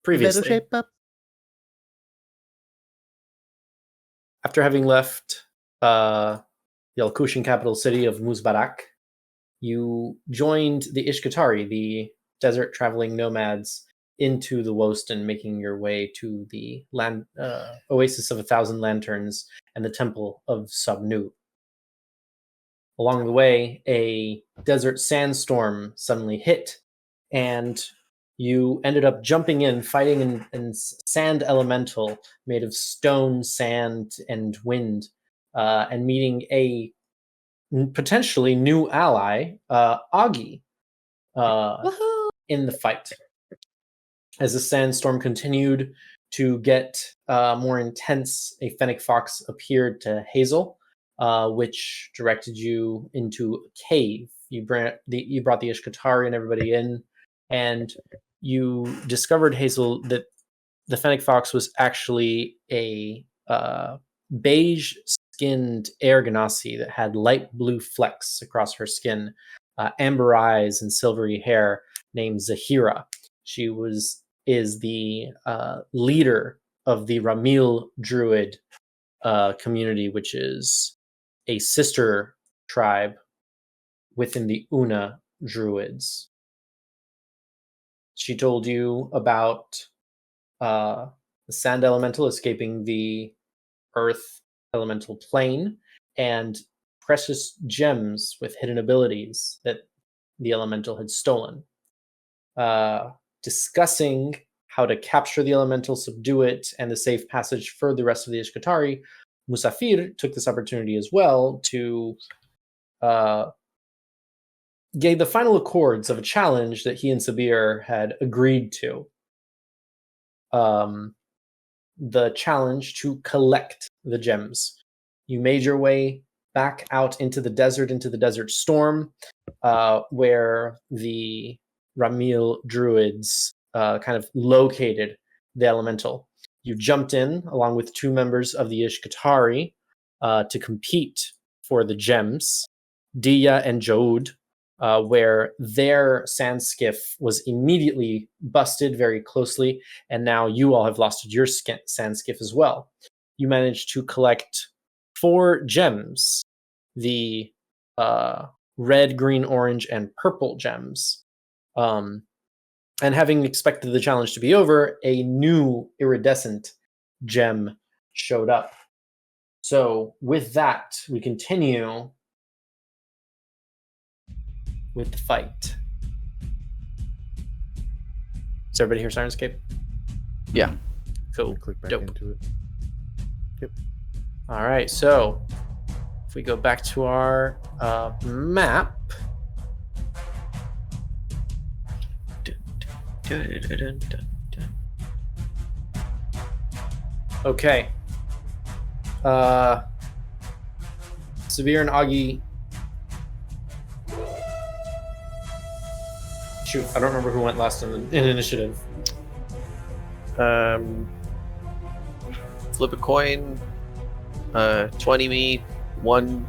Previously, shape up. after having left the Al-Kushan capital city of Muzbarak, you joined the Ishkatari, the desert traveling nomads, into the Woston, making your way to the Oasis of 1,000 Lanterns and the Temple of Sabnu. Along the way, a desert sandstorm suddenly hit, and you ended up jumping in, fighting an sand elemental made of stone, sand, and wind, and meeting a potentially new ally, Augie, in the fight. As the sandstorm continued to get more intense, a fennec fox appeared to Hazel, which directed you into a cave. You brought the Ishkatari and everybody in, and you discovered, Hazel, that the fennec fox was actually a beige-skinned air ganassi that had light blue flecks across her skin, amber eyes, and silvery hair, named Zahira. She is the leader of the Ramil Druid community, which is a sister tribe within the Una Druids. She told you about the sand elemental escaping the earth elemental plane and precious gems with hidden abilities that the elemental had stolen. Discussing how to capture the elemental, subdue it, and the safe passage for the rest of the Ishkatari, Musafir took this opportunity as well to gave the final accords of a challenge that he and Sabir had agreed to. The challenge to collect the gems. You made your way back out into the desert storm, where the Ramil Druids kind of located the elemental. You jumped in along with two members of the Ishkatari to compete for the gems, Dia and Joud, where their sand skiff was immediately busted very closely, and now you all have lost your sand skiff as well. You managed to collect 4 gems, the red, green, orange, and purple gems. And having expected the challenge to be over, a new iridescent gem showed up. So with that, we continue with the fight. Does everybody hear Sirenscape? Yeah. Cool. Click back Dope. into it. Yep. All right, so if we go back to our map. Okay. Sabir and Augie. Shoot, I don't remember who went last in initiative. Flip a coin. 20 me, 1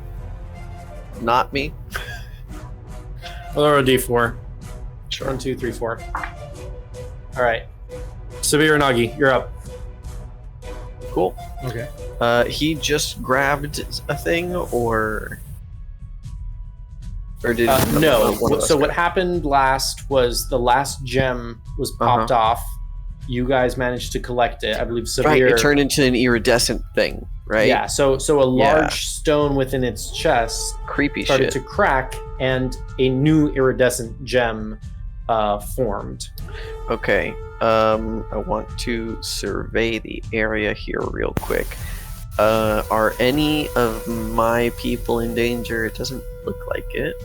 not me. I'll throw a D4. Sure. 1, 2, 3, 4. All right. Sabir and Augie, you're up. Cool. Okay. He just grabbed a thing, or did no. one of us So what grab? happened last was the last gem was popped off. You guys managed to collect it. I believe Sabir. Right, it turned into an iridescent thing, right? Yeah. So a large stone within its chest Creepy started shit. to crack, and a new iridescent gem formed. Okay. I want to survey the area here real quick. Are any of my people in danger? It doesn't look like it.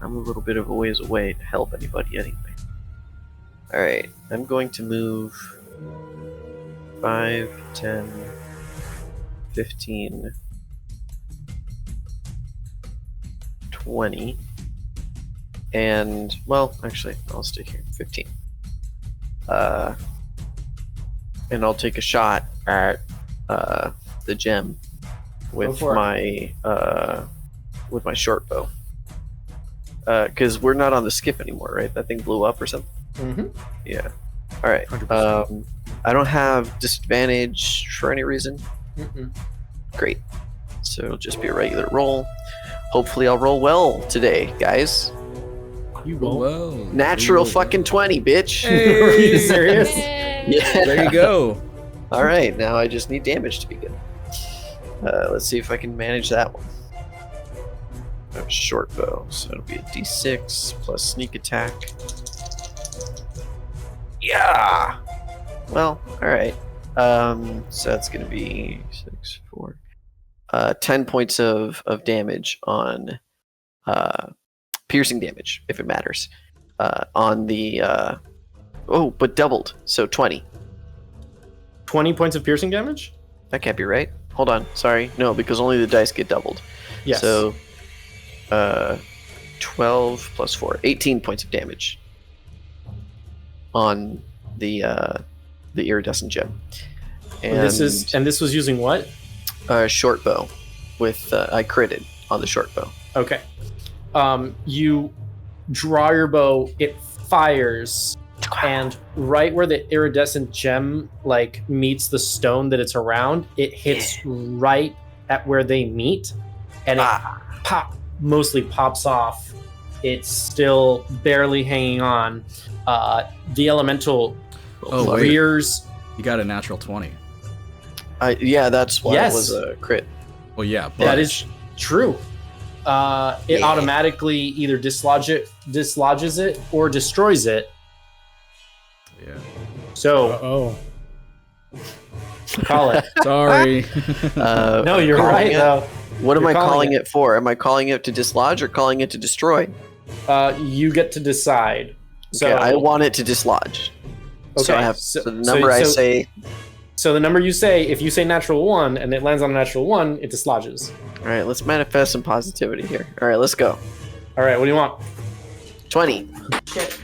I'm a little bit of a ways away to help anybody anyway. Alright, I'm going to move 5, 10, 15, 20, and, well, actually, I'll stay here, 15. And I'll take a shot at the gem with my short bow. Because we're not on the skip anymore, right? That thing blew up or something? Mm-hmm. Yeah. All right. 100%. I don't have disadvantage for any reason. Mm-mm. Great. So it'll just be a regular roll. Hopefully, I'll roll well today, guys. You won't. Well, Natural fucking 20, bitch. Are you serious? Yeah. There you go. All right. Now I just need damage to be good. Let's see if I can manage that one. I have a short bow, so it'll be a d6 plus sneak attack. Yeah. Well, all right. So that's gonna be 6, 4, 10 points of damage on piercing damage, if it matters. On the but doubled, so 20. 20 points of piercing damage? That can't be right. Hold on, sorry, no, because only the dice get doubled. Yes. So, 12 plus 4, 18 points of damage on the iridescent gem. And this was using what? short bow with I critted on the short bow. Okay. You draw your bow, it fires, and right where the iridescent gem like meets the stone that it's around, it hits right at where they meet, and it mostly pops off. It's still barely hanging on. The elemental Oh, wait. rears. You got a natural 20. Yeah, that's why Yes. it was a crit. Well, yeah, but That is true. It automatically either dislodges it or destroys it. yeah. So Oh. call it. Sorry. No, you're calling right it- though. What am You're I calling calling it. it for? Am I calling it to dislodge or calling it to destroy? You get to decide. So Okay, I want it to dislodge. So I Okay, have so- so the number I so- say. So the number you say, if you say natural 1 and it lands on a natural 1, it dislodges. All right, let's manifest some positivity here. All right, let's go. All right, what do you want? 20. Shit.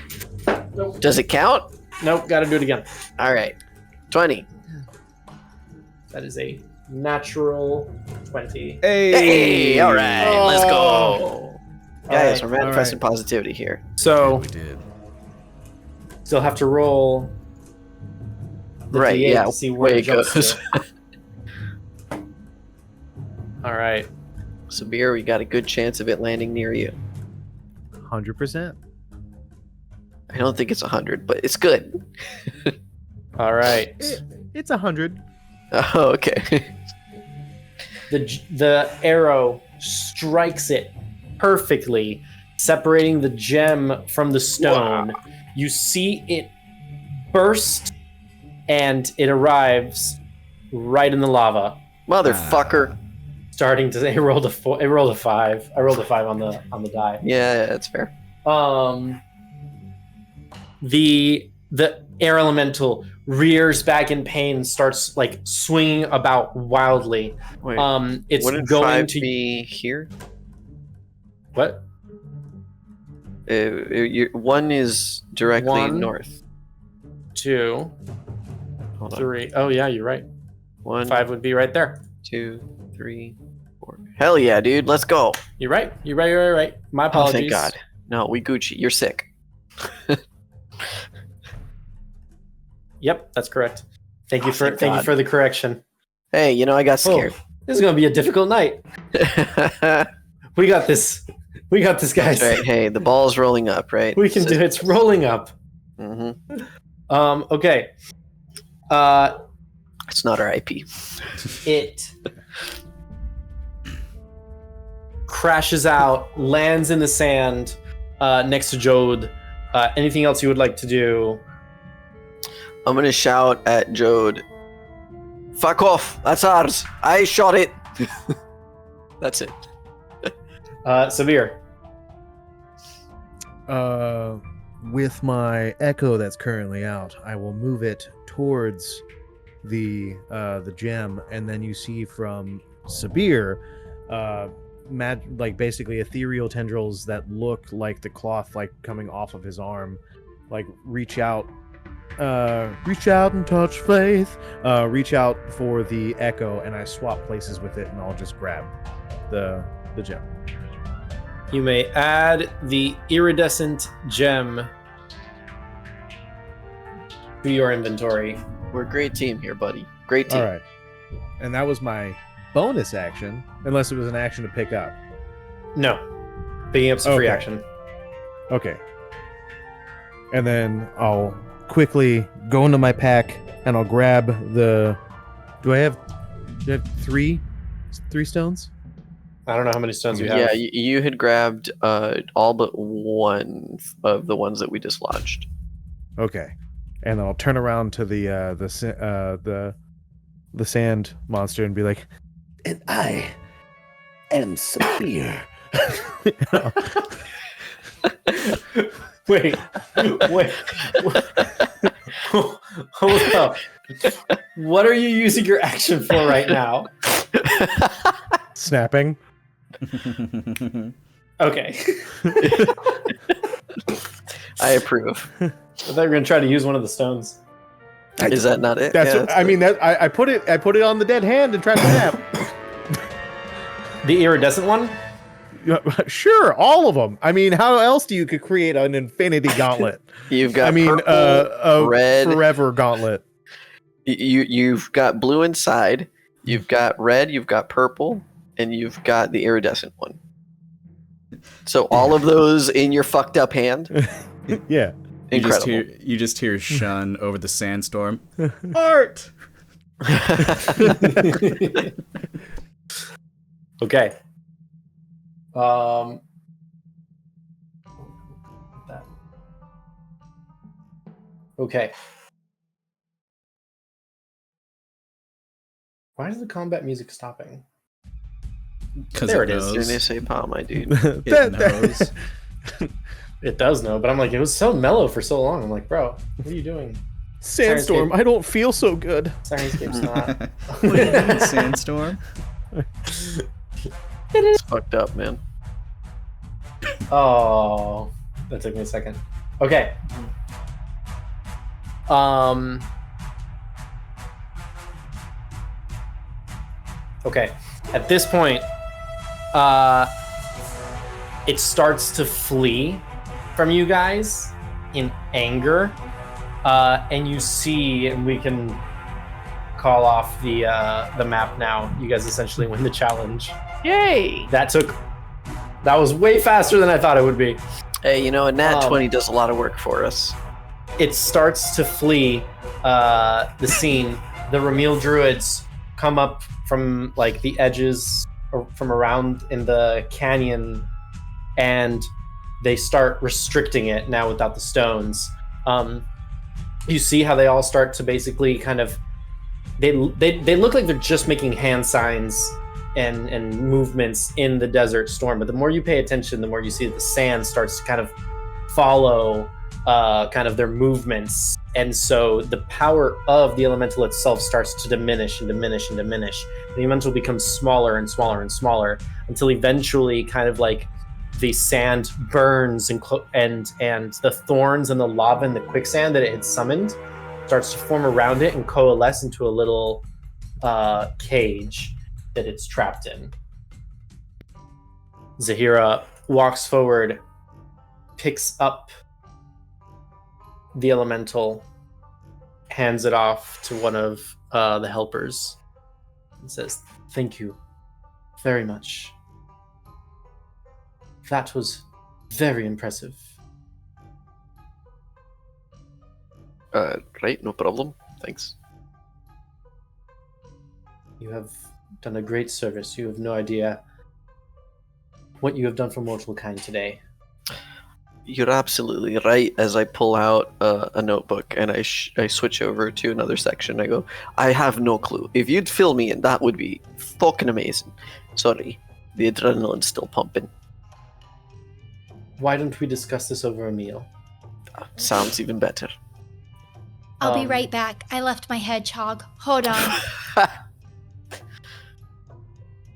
Nope. Does it count? Nope, got to do it again. All right, 20. That is a natural 20. Hey, all right, let's go. All Guys, right, we're manifesting positivity here. So we did. still have to roll the Right, D8 yeah, to see where way it it jumps goes. to. All right. Sabir, we got a good chance of it landing near you. 100%. I don't think it's 100, but it's good. All right. It's 100. Oh, okay. The arrow strikes it perfectly, separating the gem from the stone. You see it burst, and it arrives right in the lava. Motherfucker. Starting to say, it rolled a 4. It rolled a 5. I rolled a 5 on the die. Yeah, that's fair. The air elemental rears back in pain and starts like swinging about wildly. Wait, It's wouldn't going 5 to be here? what? 1 is directly 1, north. 2, Hold on. 3. Oh yeah, you're right. 1, 5 would be right there. 2, 3, 4. Hell yeah, dude. Let's go. You're right. You're right. You're right. My Oh, apologies. thank God. No, we Gucci. You're sick. Yep, that's correct. Thank you Oh, for thank thank you God. for the correction. Hey, you know, I got scared. Oh, this is gonna be a difficult night. We got this. We got this, guys. Right, hey, the ball's rolling up, right? We can do it. It's rolling up. Mm-hmm. Okay. It's not our IP. It crashes out, lands in the sand next to Jode. Anything else you would like to do? I'm gonna shout at Jode. Fuck off! That's ours. I shot it. That's it. Sabir. With my echo that's currently out, I will move it towards the gem, and then you see from Sabir, like basically ethereal tendrils that look like the cloth like coming off of his arm, like reach out and touch faith. Reach out for the echo, and I swap places with it, and I'll just grab the gem. You may add the iridescent gem to your inventory. We're a great team here, buddy. Great team. All right. And that was my bonus action, unless it was an action to pick up. No. Picking up's a free Okay. action. Okay. And then I'll quickly go into my pack and I'll grab the. Do I have three stones? I don't know how many stones you have. Yeah, you had grabbed all but one of the ones that we dislodged. Okay. And I'll turn around to the sand monster and be like, And I am Saphir. Wait. Hold up. What are you using your action for right now? snapping. Okay. I approve. I thought you were gonna try to use one of the stones. Is that not it? That's Yeah, what, I mean. That I put it on the dead hand and tried to snap. The iridescent one? Sure, all of them. I mean, how else do you could create an infinity gauntlet? You've got purple, a red, forever gauntlet. You've got blue inside. You've got red. You've got purple, and you've got the iridescent one. So all of those in your fucked up hand. Yeah. Incredible. You just hear Shun over the sandstorm. Art. Okay. Okay. Why is the combat music stopping? Because There it it is. Didn't they knows. say "Pow, my dude"? It knows. It does know, but I'm like, it was so mellow for so long. I'm like, bro, what are you doing? Sandstorm. Sirenscape. I don't feel so good. Sirenscape's not. What do you mean, sandstorm? It's fucked up, man. Oh, that took me a second. Okay. Okay. At this point, it starts to flee from you guys in anger, and you see, and we can call off the map now. You guys essentially win the challenge. Yay! That was way faster than I thought it would be. Hey, a nat 20 does a lot of work for us. It starts to flee the scene. The Ramil druids come up from like the edges or from around in the canyon, and they start restricting it now without the stones. You see how they all start to basically kind of they look like they're just making hand signs and movements in the desert storm, but the more you pay attention, the more you see that the sand starts to kind of follow kind of their movements, and so the power of the elemental itself starts to diminish and diminish and diminish. The elemental becomes smaller and smaller and smaller until eventually kind of like the sand burns and the thorns and the lava and the quicksand that it had summoned starts to form around it and coalesce into a little cage that it's trapped in. Zahira walks forward, picks up the elemental, hands it off to one of the helpers, and says, "Thank you very much. That was very impressive." Right, no problem. Thanks. You have done a great service. You have no idea what you have done for mortal kind today. You're absolutely right. As I pull out a notebook and I switch over to another section, I go, I have no clue. If you'd fill me in, that would be fucking amazing. Sorry, the adrenaline's still pumping. Why don't we discuss this over a meal? Sounds even better. I'll be right back. I left my hedgehog. Hold on.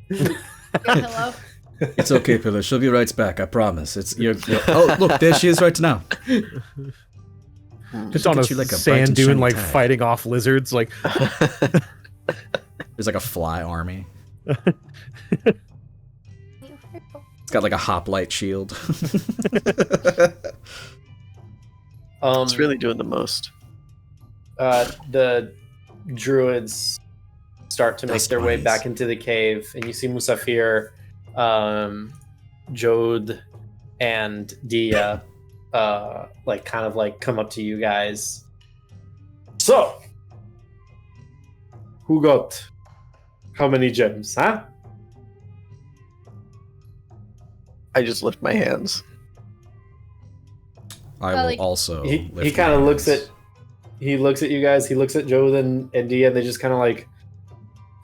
Your pillow. It's okay, Pillar. She'll be right back. I promise. Oh, look, there she is right now. Just Look on a at you like a bright sand and dune, shiny like tag. fighting off lizards. Like, There's like a fly army. It's got like a hoplite shield. It's really doing the most. the druids start to make That's their way nice. back into the cave, and you see Musafir, Jode, and Dia, kind of come up to you guys. So, who got how many gems, huh? I just lift my hands. I Well, will like- also. He lift kind my of looks hands. at you guys. He looks at Jode and Dia, and they just kind of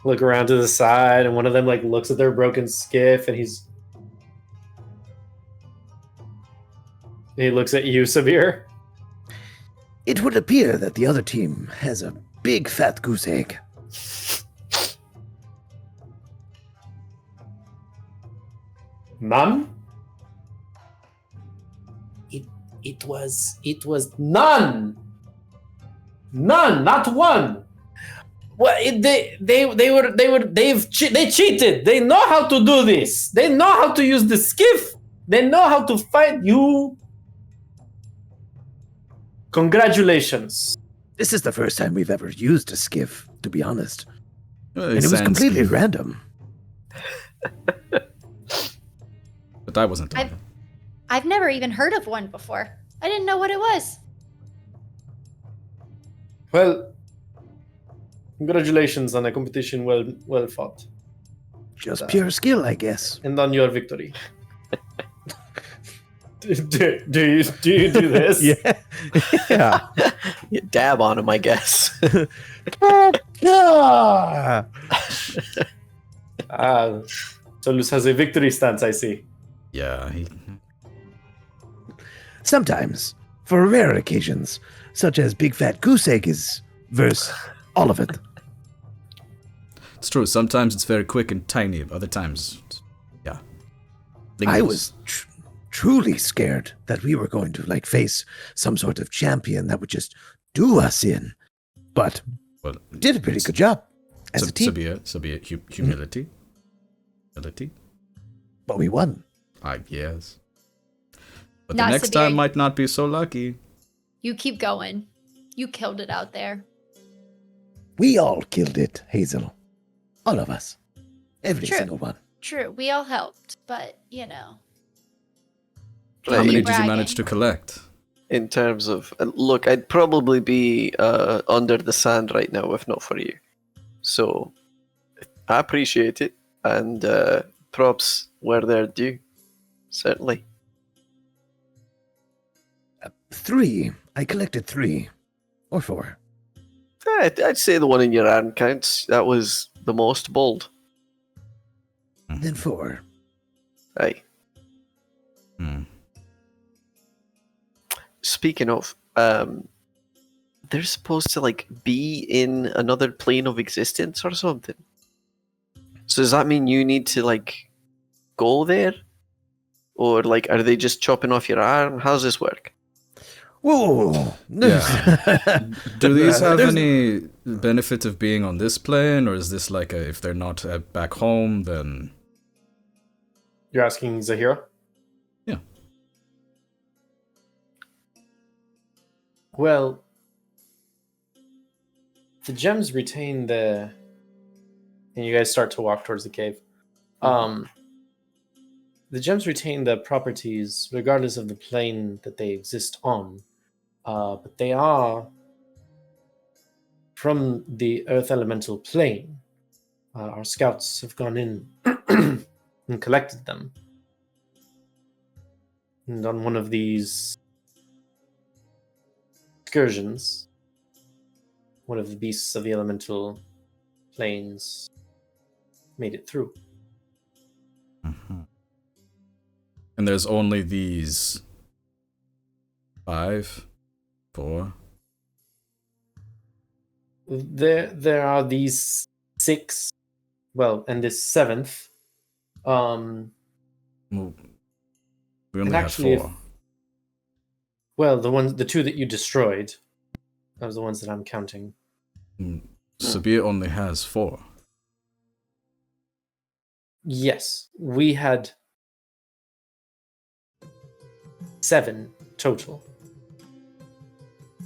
look around to the side, and one of them looks at their broken skiff, and he looks at you, Sabir. It would appear that the other team has a big fat goose egg. None. It was none, not one. Well, they cheated. They know how to do this. They know how to use the skiff. They know how to fight you. Congratulations. This is the first time we've ever used a skiff, to be honest. Well, And it was completely Sandsky, random. But I wasn't. on it. I've never even heard of one before. I didn't know what it was. Well, congratulations on a competition well fought, Just pure skill, I guess. and on your victory. do you do this? Yeah. Yeah. You dab on him, I guess. Ah! Solus has a victory stance, I see. Yeah. Sometimes, for rare occasions, such as big fat goose egg is verse all of it. It's true. Sometimes it's very quick and tiny. Other times, yeah. I Lingers. was truly scared that we were going to face some sort of champion that would just do us in. But Well, we did a pretty good job as a team. So be it humility. Humility. But we won. I guess. But Not the next severe. time might not be so lucky. You keep going. You killed it out there. We all killed it, Hazel. All of us. Every True. single one. True, we all helped, but you know. How Right. many Keep did you bragging. manage to collect? In terms of look, I'd probably be under the sand right now if not for you. So I appreciate it, and props where they're due. Certainly. 3. I collected 3. Or 4. I'd say the one in your hand counts. That was the most bold. Then 4. Aye. Hmm. Speaking of, they're supposed to be in another plane of existence or something. So does that mean you need to go there, or are they just chopping off your arm? How's this work? Whoa! Yeah. Do these have There's- any benefit of being on this plane, or is this if they're not back home, then You're asking Zahira? Yeah. Well, the gems retain the. And you guys start to walk towards the cave. The gems retain the properties regardless of the plane that they exist on. But they are from the Earth Elemental plane. Our scouts have gone in and collected them. And on one of these excursions, one of the beasts of the elemental planes made it through. And there's only these 5, 4. There are these 6, well, and this 7th. Well, we only have actually, 4. Well, the 2 that you destroyed. Those are the ones that I'm counting. Sabir only has 4. Yes, we had 7 total.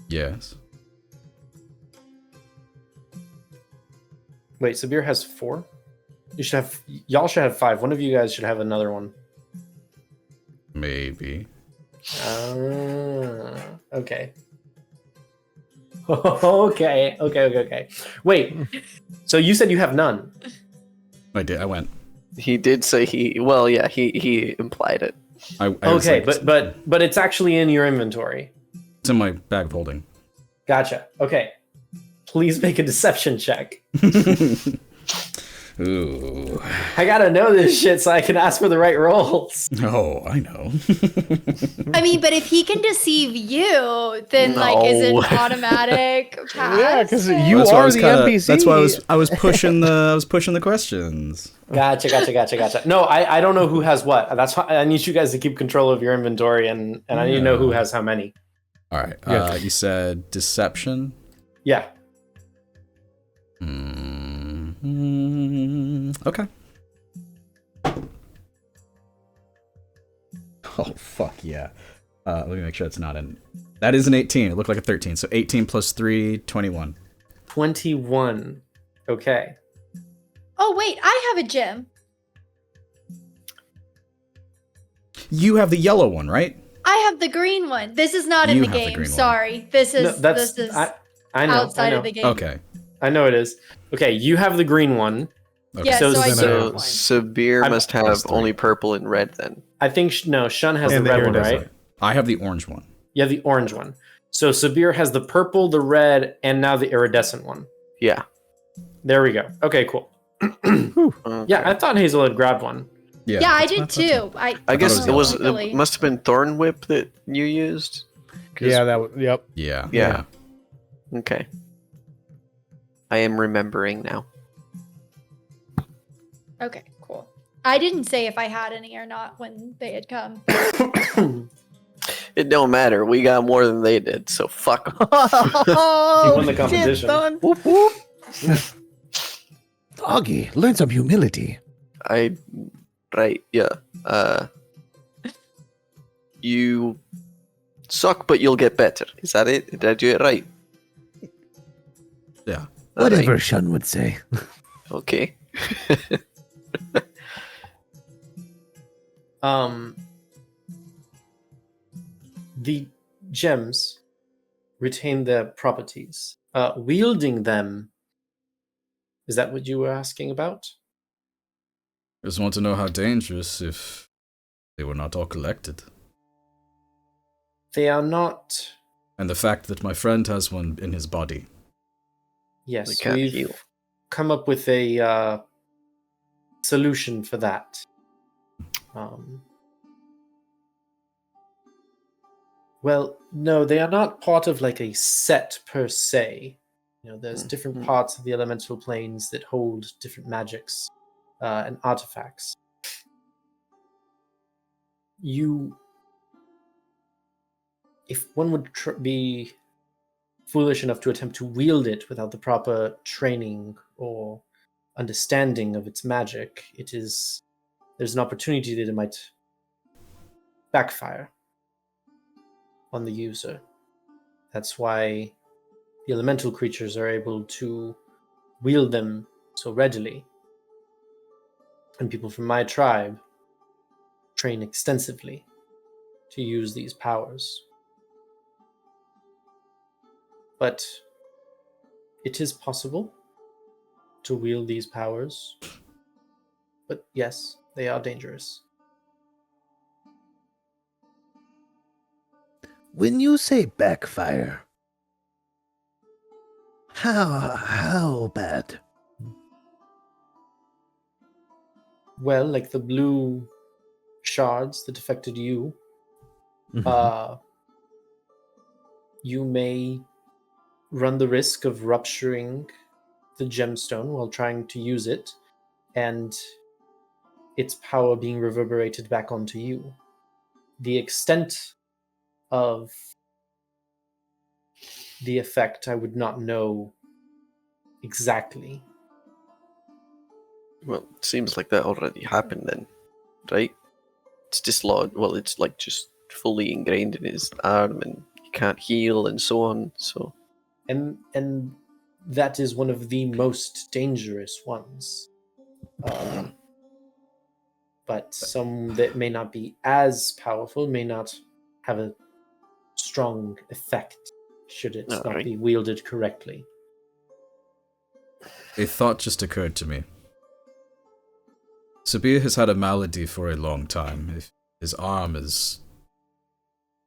Yes. Wait, Sabir has 4? Y'all should have 5. One of you guys should have another one. Maybe. Okay. Okay. Wait. So you said you have none. I did. I went. He did say he implied it. I was Okay, like, but it's actually in your inventory. it's in my bag of holding. Gotcha. Okay. Please make a deception check. Ooh. I gotta know this shit so I can ask for the right rolls. Oh, I know. I mean, but if he can deceive you, then like is it No. automatic pass? Yeah, 'cause you That's why I are was the kinda- NPC. That's why I was pushing the questions. Gotcha. No, I don't know who has what. That's why I need you guys to keep control of your inventory, and I need to know who has how many. All right. Yeah. You said deception. Yeah. Okay. Oh fuck yeah. Let me make sure it's not an. That is an 18. It looked like a 13. So 18 plus 3, 21. 21. Okay. Oh wait, I have a gem. You have the yellow one, right? I have the green one. This is not in You the have the game. green one. Sorry. This No, is that's this is I know. outside I know. of the game. Okay. I know it is. Okay, you have the green one. Okay. Yeah, So so I then do I- have So one. Sabir I'm- must have Plus 3. only purple and red then. I think Shun has And the the red one, iridescent. right? I have the orange one. You have the orange one. So Sabir has the purple, the red, and now the iridescent one. Yeah. There we go. Okay, cool. Okay. Yeah, I thought Hazel had grabbed one. Yeah, I did too. I guess thought it was luckily. it must have been Thorn Whip that you used. 'Cause- Yeah, that was. Yep. Yeah. Yeah. Okay. I am remembering now. Okay, cool. I didn't say if I had any or not when they had come. It don't matter. We got more than they did, so fuck 'em. You won the competition. Whoop, whoop. Doggy, learn some humility. Right, yeah. You suck, but you'll get better. Is that it? Did I do it right? Yeah. Whatever Alright, Shun would say. Okay. The gems retain their properties. Wielding them, is that what you were asking about? Just want to know how dangerous if they were not all collected. They are not. And the fact that my friend has one in his body. Yes, They can't we've heal. come up with a solution for that. Well, no, they are not part of like a set per se. You know, there's different Mhm. parts of the elemental planes that hold different magics and artifacts. If one would be foolish enough to attempt to wield it without the proper training or understanding of its magic, there's an opportunity that it might backfire on the user. That's why the elemental creatures are able to wield them so readily. And people from my tribe train extensively to use these powers. But it is possible to wield these powers. But yes, they are dangerous. When you say backfire, how bad? Well, like the blue shards that affected you, you may run the risk of rupturing the gemstone while trying to use it, and its power being reverberated back onto you. The extent of the effect I would not know exactly. Well, it seems like that already happened then, right? It's dislodged. Well, it's like just fully ingrained in his arm, and he can't heal, and so on. So And that is one of the most dangerous ones. But some that may not be as powerful may not have a strong effect should it not Alright. be wielded correctly. A thought just occurred to me. Sabir has had a malady for a long time. If his arm is,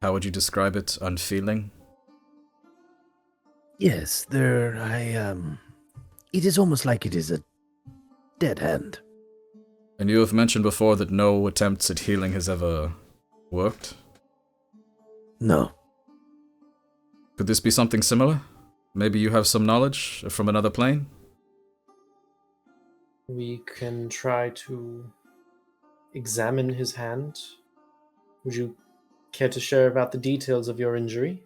how would you describe it, unfeeling? Yes, it is almost like it is a dead hand. And you have mentioned before that no attempts at healing has ever worked? No. Could this be something similar? Maybe you have some knowledge from another plane? We can try to examine his hand. Would you care to share about the details of your injury?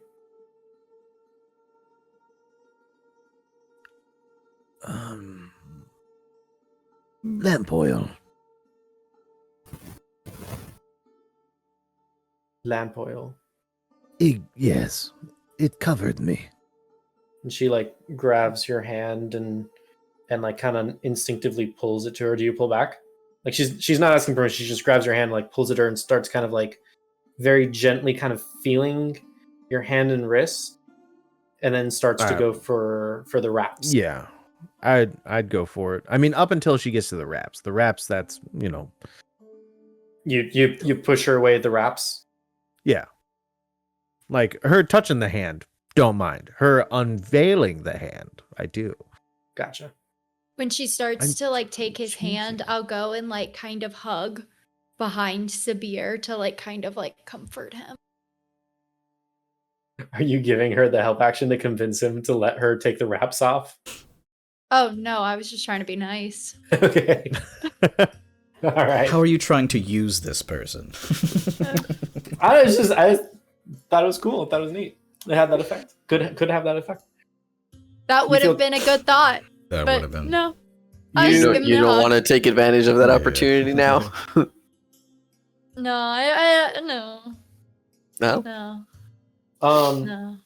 Lamp oil. Lamp oil. Yes, it covered me. And she like grabs your hand and like kind of instinctively pulls it to her. Do you pull back? Like she's not asking permission. She just grabs your hand, like pulls it to her, and starts kind of like very gently kind of feeling your hand and wrist, and then starts to go for the wraps. Yeah, I'd go for it. I mean, up until she gets to the wraps. The wraps, that's You push her away at the wraps. yeah. Like her touching the hand, don't mind. Her unveiling the hand, I do. Gotcha. When she starts I'm to like take his changing. hand, I'll go and like kind of hug behind Sabir to like kind of like comfort him. Are you giving her the help action to convince him to let her take the wraps off? Oh no, I was just trying to be nice. Okay. All right. How are you trying to use this person? I thought it was cool. I thought it was neat. It had that effect. Could have that effect. That would feel- have been a good thought, That would but have been. no. I was You giving don't, you him a don't hug. want to take advantage of that Yeah. opportunity now? No, I no, No? no, no.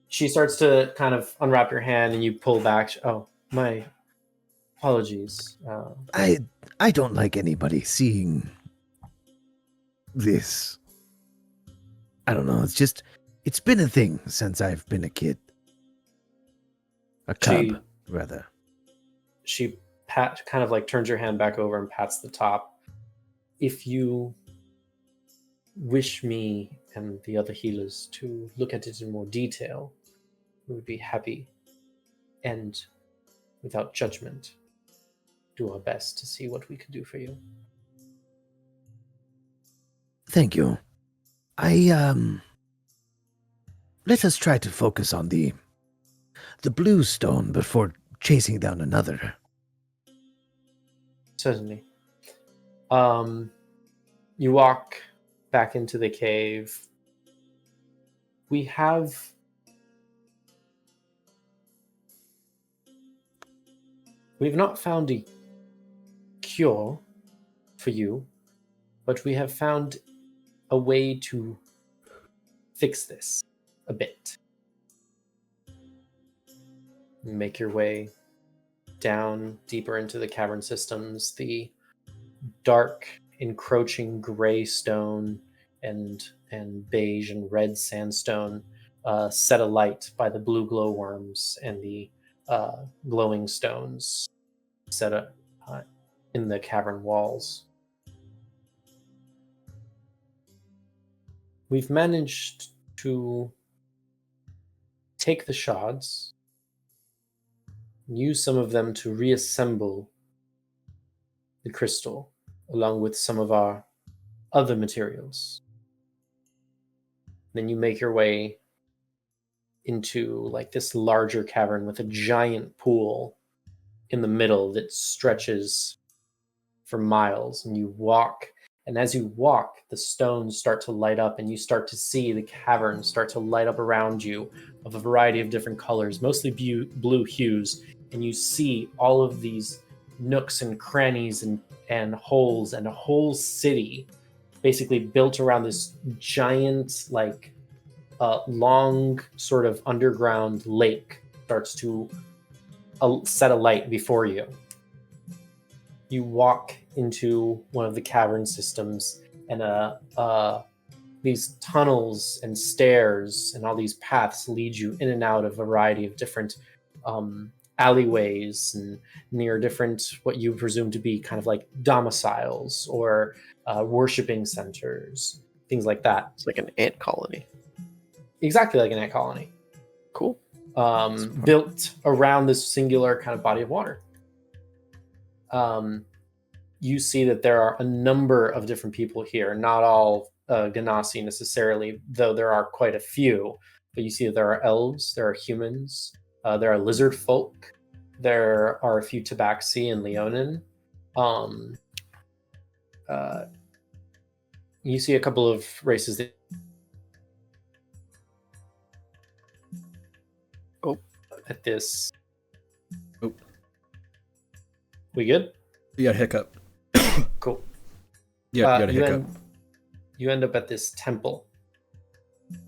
She starts to kind of unwrap your hand, and you pull back. Oh, my apologies. I don't like anybody seeing this. I don't know. It's been a thing since I've been a kid. A cub, rather. She kind of like turns your hand back over and pats the top. If you wish me and the other healers to look at it in more detail, we would be happy and without judgment do our best to see what we could do for you. Thank you. Let us try to focus on the blue stone before chasing down another. Certainly. You walk back into the cave. We've not found a cure for you, but we have found a way to fix this a bit. Make your way down deeper into the cavern systems. The dark, encroaching gray stone and beige and red sandstone set alight by the blue glowworms and the glowing stones set up in the cavern walls. We've managed to take the shards, use some of them to reassemble the crystal along with some of our other materials. Then you make your way into like this larger cavern with a giant pool in the middle that stretches for miles, and you walk, and as you walk the stones start to light up and you start to see the cavern start to light up around you of a variety of different colors, mostly blue hues, and you see all of these nooks and crannies and holes and a whole city basically built around this giant like long sort of underground lake starts to set alight before you. You walk into one of the cavern systems, and these tunnels and stairs and all these paths lead you in and out of a variety of different alleyways and near different, what you presume to be kind of like domiciles or worshipping centers, things like that. It's like an ant colony. Exactly like an ant colony. Cool. Built around this singular kind of body of water. You see that there are a number of different people here, not all Ganassi necessarily, though there are quite a few. But you see that there are elves, there are humans, there are lizard folk, there are a few Tabaxi and Leonin. You see a couple of races that at this. Oh. We good? You got a hiccup. Cool. Yeah, you got a hiccup. You end up at this temple.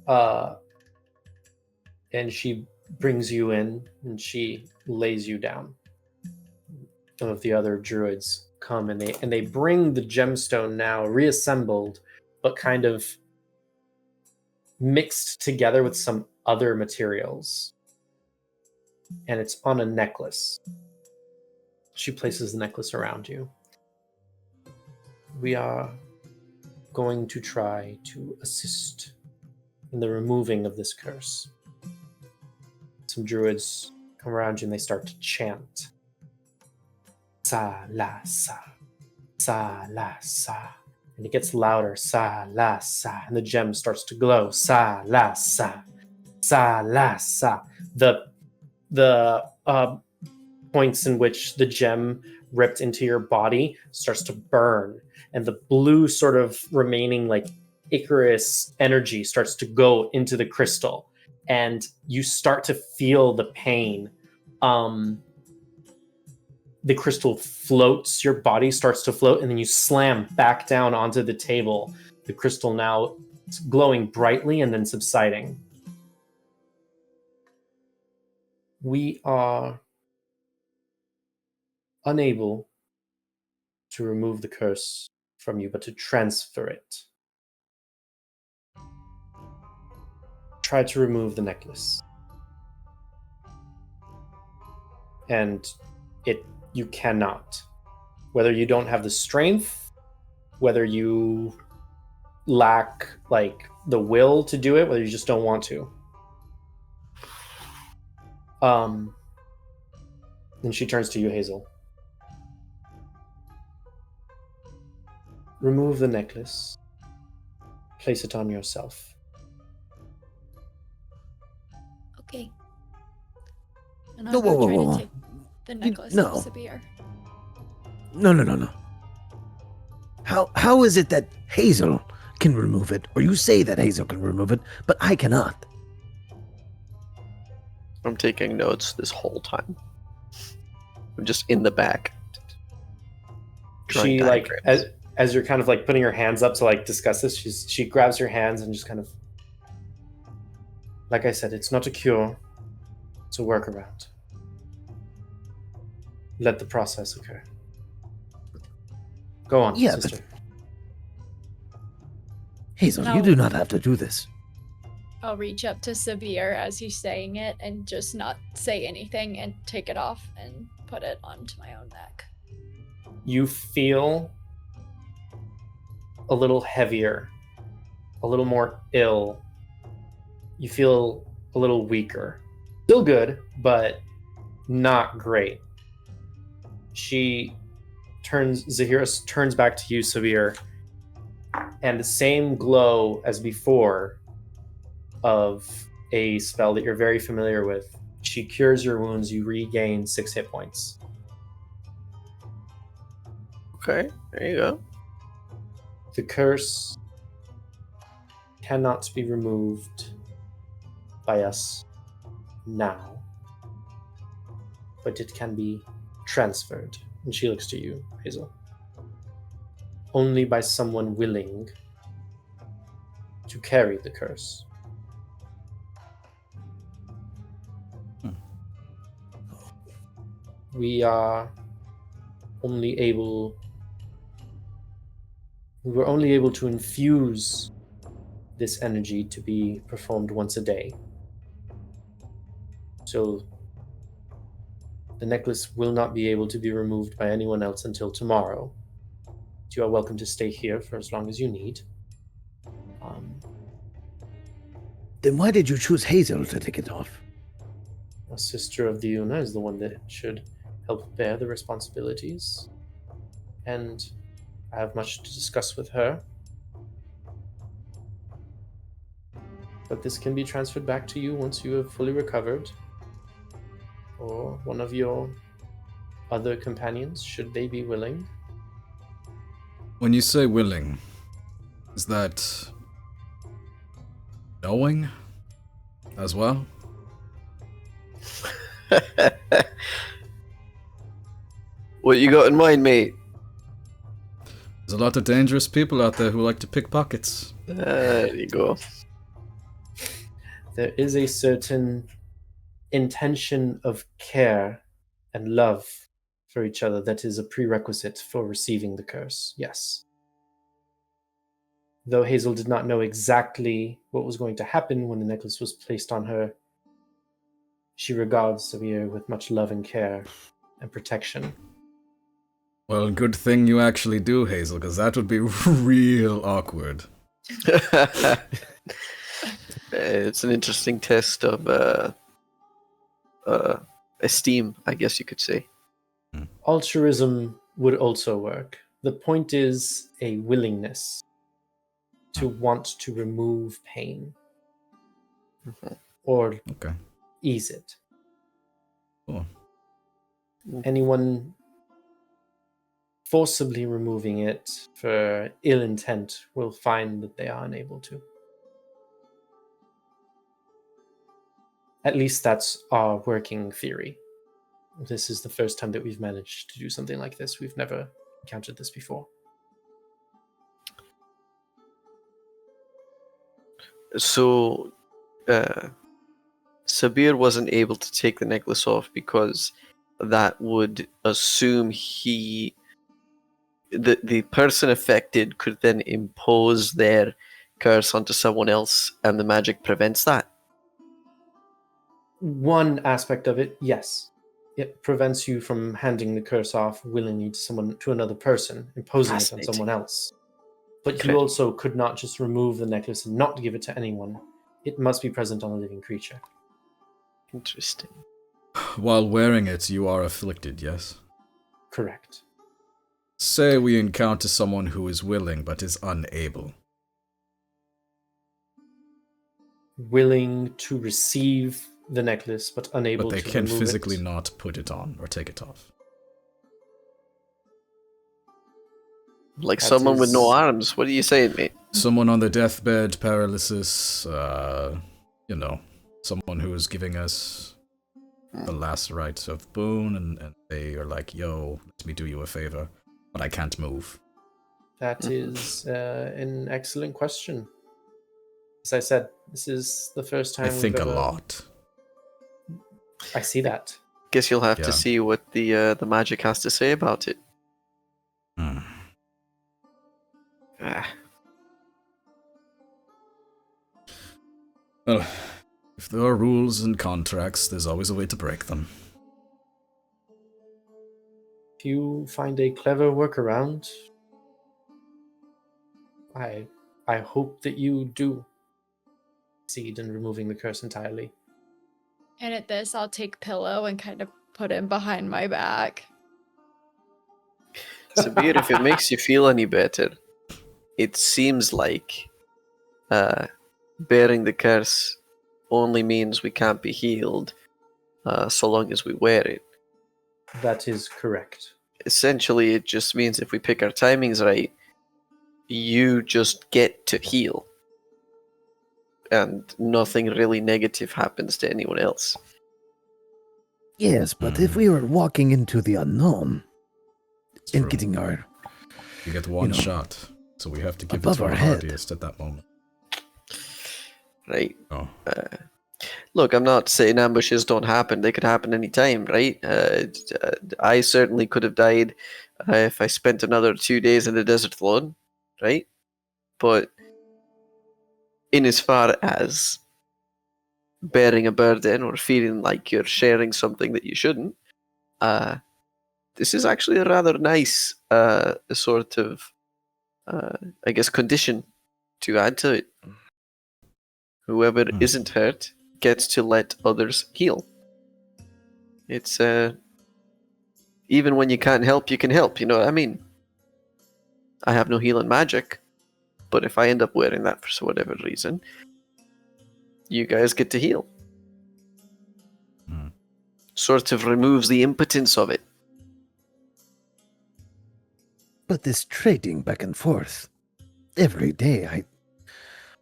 And she brings you in and she lays you down. Some of the other druids come and they bring the gemstone now reassembled, but kind of mixed together with some other materials. And it's on a necklace. She places the necklace around you. We are going to try to assist in the removing of this curse. Some druids come around you and they start to chant. Sa la sa, sa la sa. And it gets louder, sa la sa. And the gem starts to glow, sa la sa, sa la sa. The points in which the gem ripped into your body starts to burn, and the blue sort of remaining like Icarus energy starts to go into the crystal, and you start to feel the pain. The crystal floats, your body starts to float, and then you slam back down onto the table. The crystal now glowing brightly and then subsiding. We are unable to remove the curse from you, but to transfer it. Try to remove the necklace. And you cannot. Whether you don't have the strength, whether you lack like the will to do it, whether you just don't want to. Then she turns to you, Hazel. Remove the necklace. Place it on yourself. Okay. And No, I'll go whoa, try whoa, to whoa. take the necklace no. of Sabir. No. How is it that Hazel can remove it, or you say that Hazel can remove it, but I cannot? I'm taking notes this whole time. I'm just in the back. She like as you're kind of like putting your hands up to like discuss this, she grabs your hands and just kind of, like I said, it's not a cure, it's a workaround. Let the process occur. Go on, Yeah, sister. Hazel, No. you do not have to do this. I'll reach up to Sabir as he's saying it and just not say anything and take it off and put it onto my own neck. You feel a little heavier, a little more ill. You feel a little weaker. Still good, but not great. Zahira turns back to you, Sabir, and the same glow as before of a spell that you're very familiar with. She cures your wounds. You regain 6 hit points. Okay, there you go. The curse cannot be removed by us now, but it can be transferred. And she looks to you, Hazel. Only by someone willing to carry the curse. we are we were only able to infuse this energy to be performed once a day. So the necklace will not be able to be removed by anyone else until tomorrow. You are welcome to stay here for as long as you need. Then why did you choose Hazel to take it off? A sister of the Una is the one that should help bear the responsibilities. And I have much to discuss with her. But this can be transferred back to you once you have fully recovered. Or one of your other companions, should they be willing. When you say willing, is that knowing as well? What you got in mind, mate? There's a lot of dangerous people out there who like to pick pockets. There you go. There is a certain intention of care and love for each other that is a prerequisite for receiving the curse, yes. Though Hazel did not know exactly what was going to happen when the necklace was placed on her, she regards Sabir with much love and care and protection. Well, good thing you actually do, Hazel, because that would be real awkward. It's an interesting test of esteem, I guess you could say. Altruism would also work. The point is a willingness to want to remove pain or Okay. ease it. Cool. Anyone forcibly removing it for ill intent will find that they are unable to. At least that's our working theory. This is the first time that we've managed to do something like this. We've never encountered this before. So, Sabir wasn't able to take the necklace off because that would assume the person affected could then impose their curse onto someone else, and the magic prevents that. One aspect of it, yes. It prevents you from handing the curse off willingly to another person, imposing it on Fascinating. someone else. But Okay. you also could not just remove the necklace and not give it to anyone. It must be present on a living creature. Interesting. While wearing it, you are afflicted, yes? Correct. Say we encounter someone who is willing but is unable. Willing to receive the necklace, but unable But they to can remove physically it. not put it on or take it off. Like That someone with no is- arms. What are you saying, mate? Someone on the deathbed, paralysis, someone who is giving us the last rites of boon, and they are like, yo, let me do you a favor, but I can't move. That is an excellent question. As I said, this is the first time I think we've a ever- lot. I see that. Guess you'll have Yeah. to see what the magic has to say about it. Hmm. Ah, Well, if there are rules and contracts, there's always a way to break them. If you find a clever workaround, I hope that you do succeed in removing the curse entirely. And at this, I'll take Pillow and kind of put him behind my back. Sabir, if it makes you feel any better, it seems like bearing the curse only means we can't be healed so long as we wear it. That is correct. Essentially, it just means if we pick our timings right, you just get to heal. And nothing really negative happens to anyone else. Yes, but if we were walking into the unknown It's and true. getting our You get one know, shot, so we have to give it above to our our head. hardiest at that moment. Right. Oh. Look, I'm not saying ambushes don't happen. They could happen anytime, right? I certainly could have died if I spent another 2 days in the desert alone, right? But in as far as bearing a burden or feeling like you're sharing something that you shouldn't, this is actually a rather nice sort of, I guess, condition to add to it. Whoever isn't hurt gets to let others heal. It's even when you can't help, you can help. You know what I mean? I have no healing magic, but if I end up wearing that for whatever reason, you guys get to heal. Sort of removes the impotence of it. But this trading back and forth every day,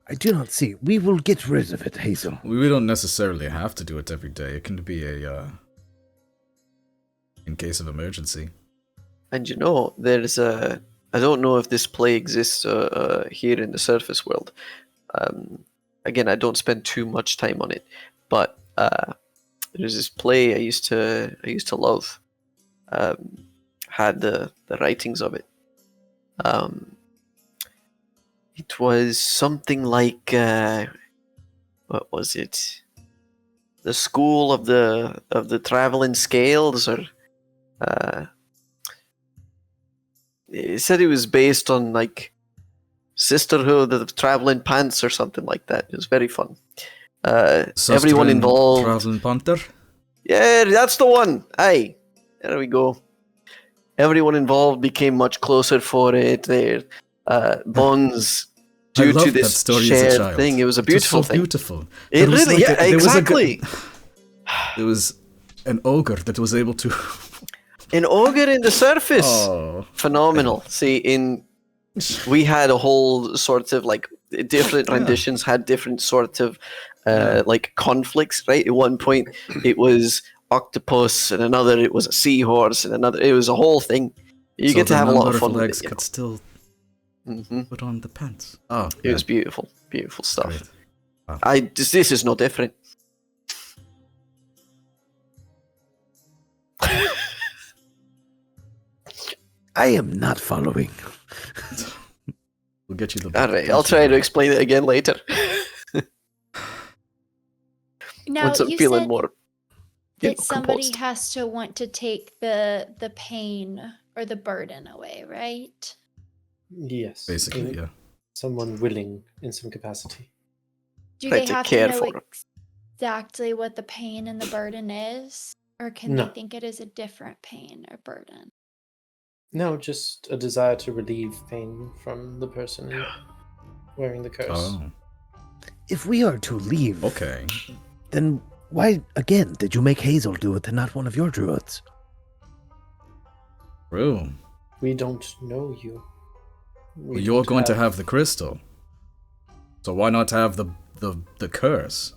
I do not see. We will get rid of it, Hazel. We don't necessarily have to do it every day. It can be a in case of emergency. And you know, there's a. I don't know if this play exists here in the surface world. Again, I don't spend too much time on it, but there's this play I used to love. Had the writings of it. It was something like what was it? The School of the Traveling Scales, or it said it was based on like Sisterhood of the Traveling Pants or something like that. It was very fun. Everyone involved. Traveling Panther? Yeah, that's the one. Aye, there we go. Everyone involved became much closer for it. Their bonds due to this shared thing. It was a beautiful thing. Beautiful. It really, yeah, exactly. There was an ogre that was able to. An ogre in the surface. Oh. Phenomenal. See, we had a whole sort of like different renditions had different sort of like conflicts, right? At one point it was octopus, and another it was a seahorse, and another it was a whole thing. You get to have a lot of fun with it. Could still put on the pants. Oh, it was beautiful, beautiful stuff. Wow. This is no different. I am not following. We'll get you the. All right, I'll try to explain it again later. Now, once I'm you feeling said more. that somebody composed. has to want to take the pain or the burden away, right? Yes. Basically, yeah. Someone willing in some capacity. Do Try they to have care to know for 'em. exactly what the pain and the burden is? Or can No. they think it is a different pain or burden? No, just a desire to relieve pain from the person wearing the curse. Oh, If we are to leave, okay. then why, again, did you make Hazel do it and not one of your druids? True. We don't know you. Well, you're going to have the crystal. So why not have the curse?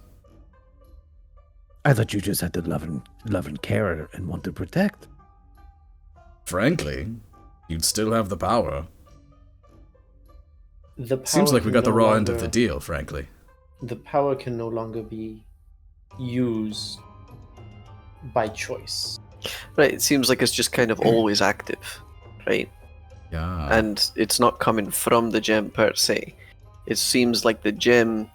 I thought you just had to love and care and want to protect. Frankly, you'd still have the power. The power Seems like we can got the no raw end of longer- the deal, frankly. The power can no longer be used by choice. Right, it seems like it's just kind of always active, right? Yeah. And it's not coming from the gem per se. It seems like the gem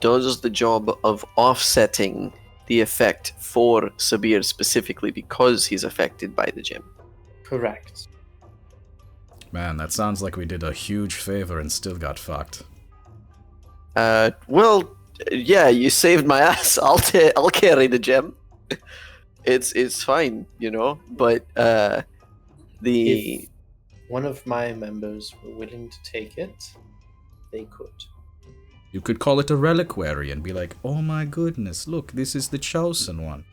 does the job of offsetting the effect for Sabir specifically because he's affected by the gem. Correct. Man, that sounds like we did a huge favor and still got fucked. Well, yeah, you saved my ass. I'll carry the gem. It's fine, you know. But If one of my members were willing to take it, they could. You could call it a reliquary and be like, oh my goodness, look, this is the chosen one.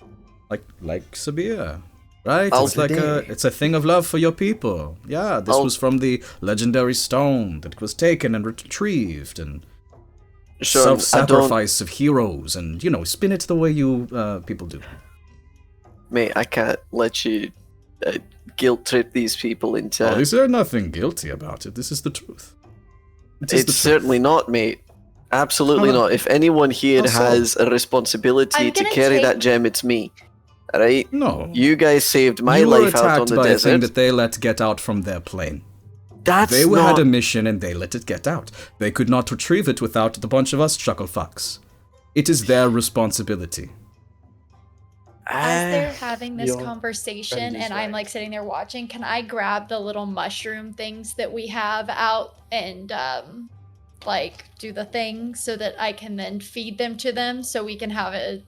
Like Sabir. Right? It's a thing of love for your people. Yeah, this was from the legendary stone that was taken and retrieved, and self-sacrifice of heroes, and, you know, spin it the way you people do. Mate, I can't let you guilt trip these people into... Oh, is there nothing guilty about it? This is the truth. It's certainly not, mate. Absolutely Come on. not. If anyone here Also- has a responsibility I'm to gonna carry take- that gem, it's me. Alright? No. You guys saved my you were life out on attacked the by a thing desert. that they let get out from their plane. That's They not... had a mission and they let it get out. They could not retrieve it without the bunch of us chuckle fucks. It is their responsibility. As they're having this your friend conversation is and I'm right. like sitting there watching, can I grab the little mushroom things that we have out and like do the thing so that I can then feed them to them so we can have a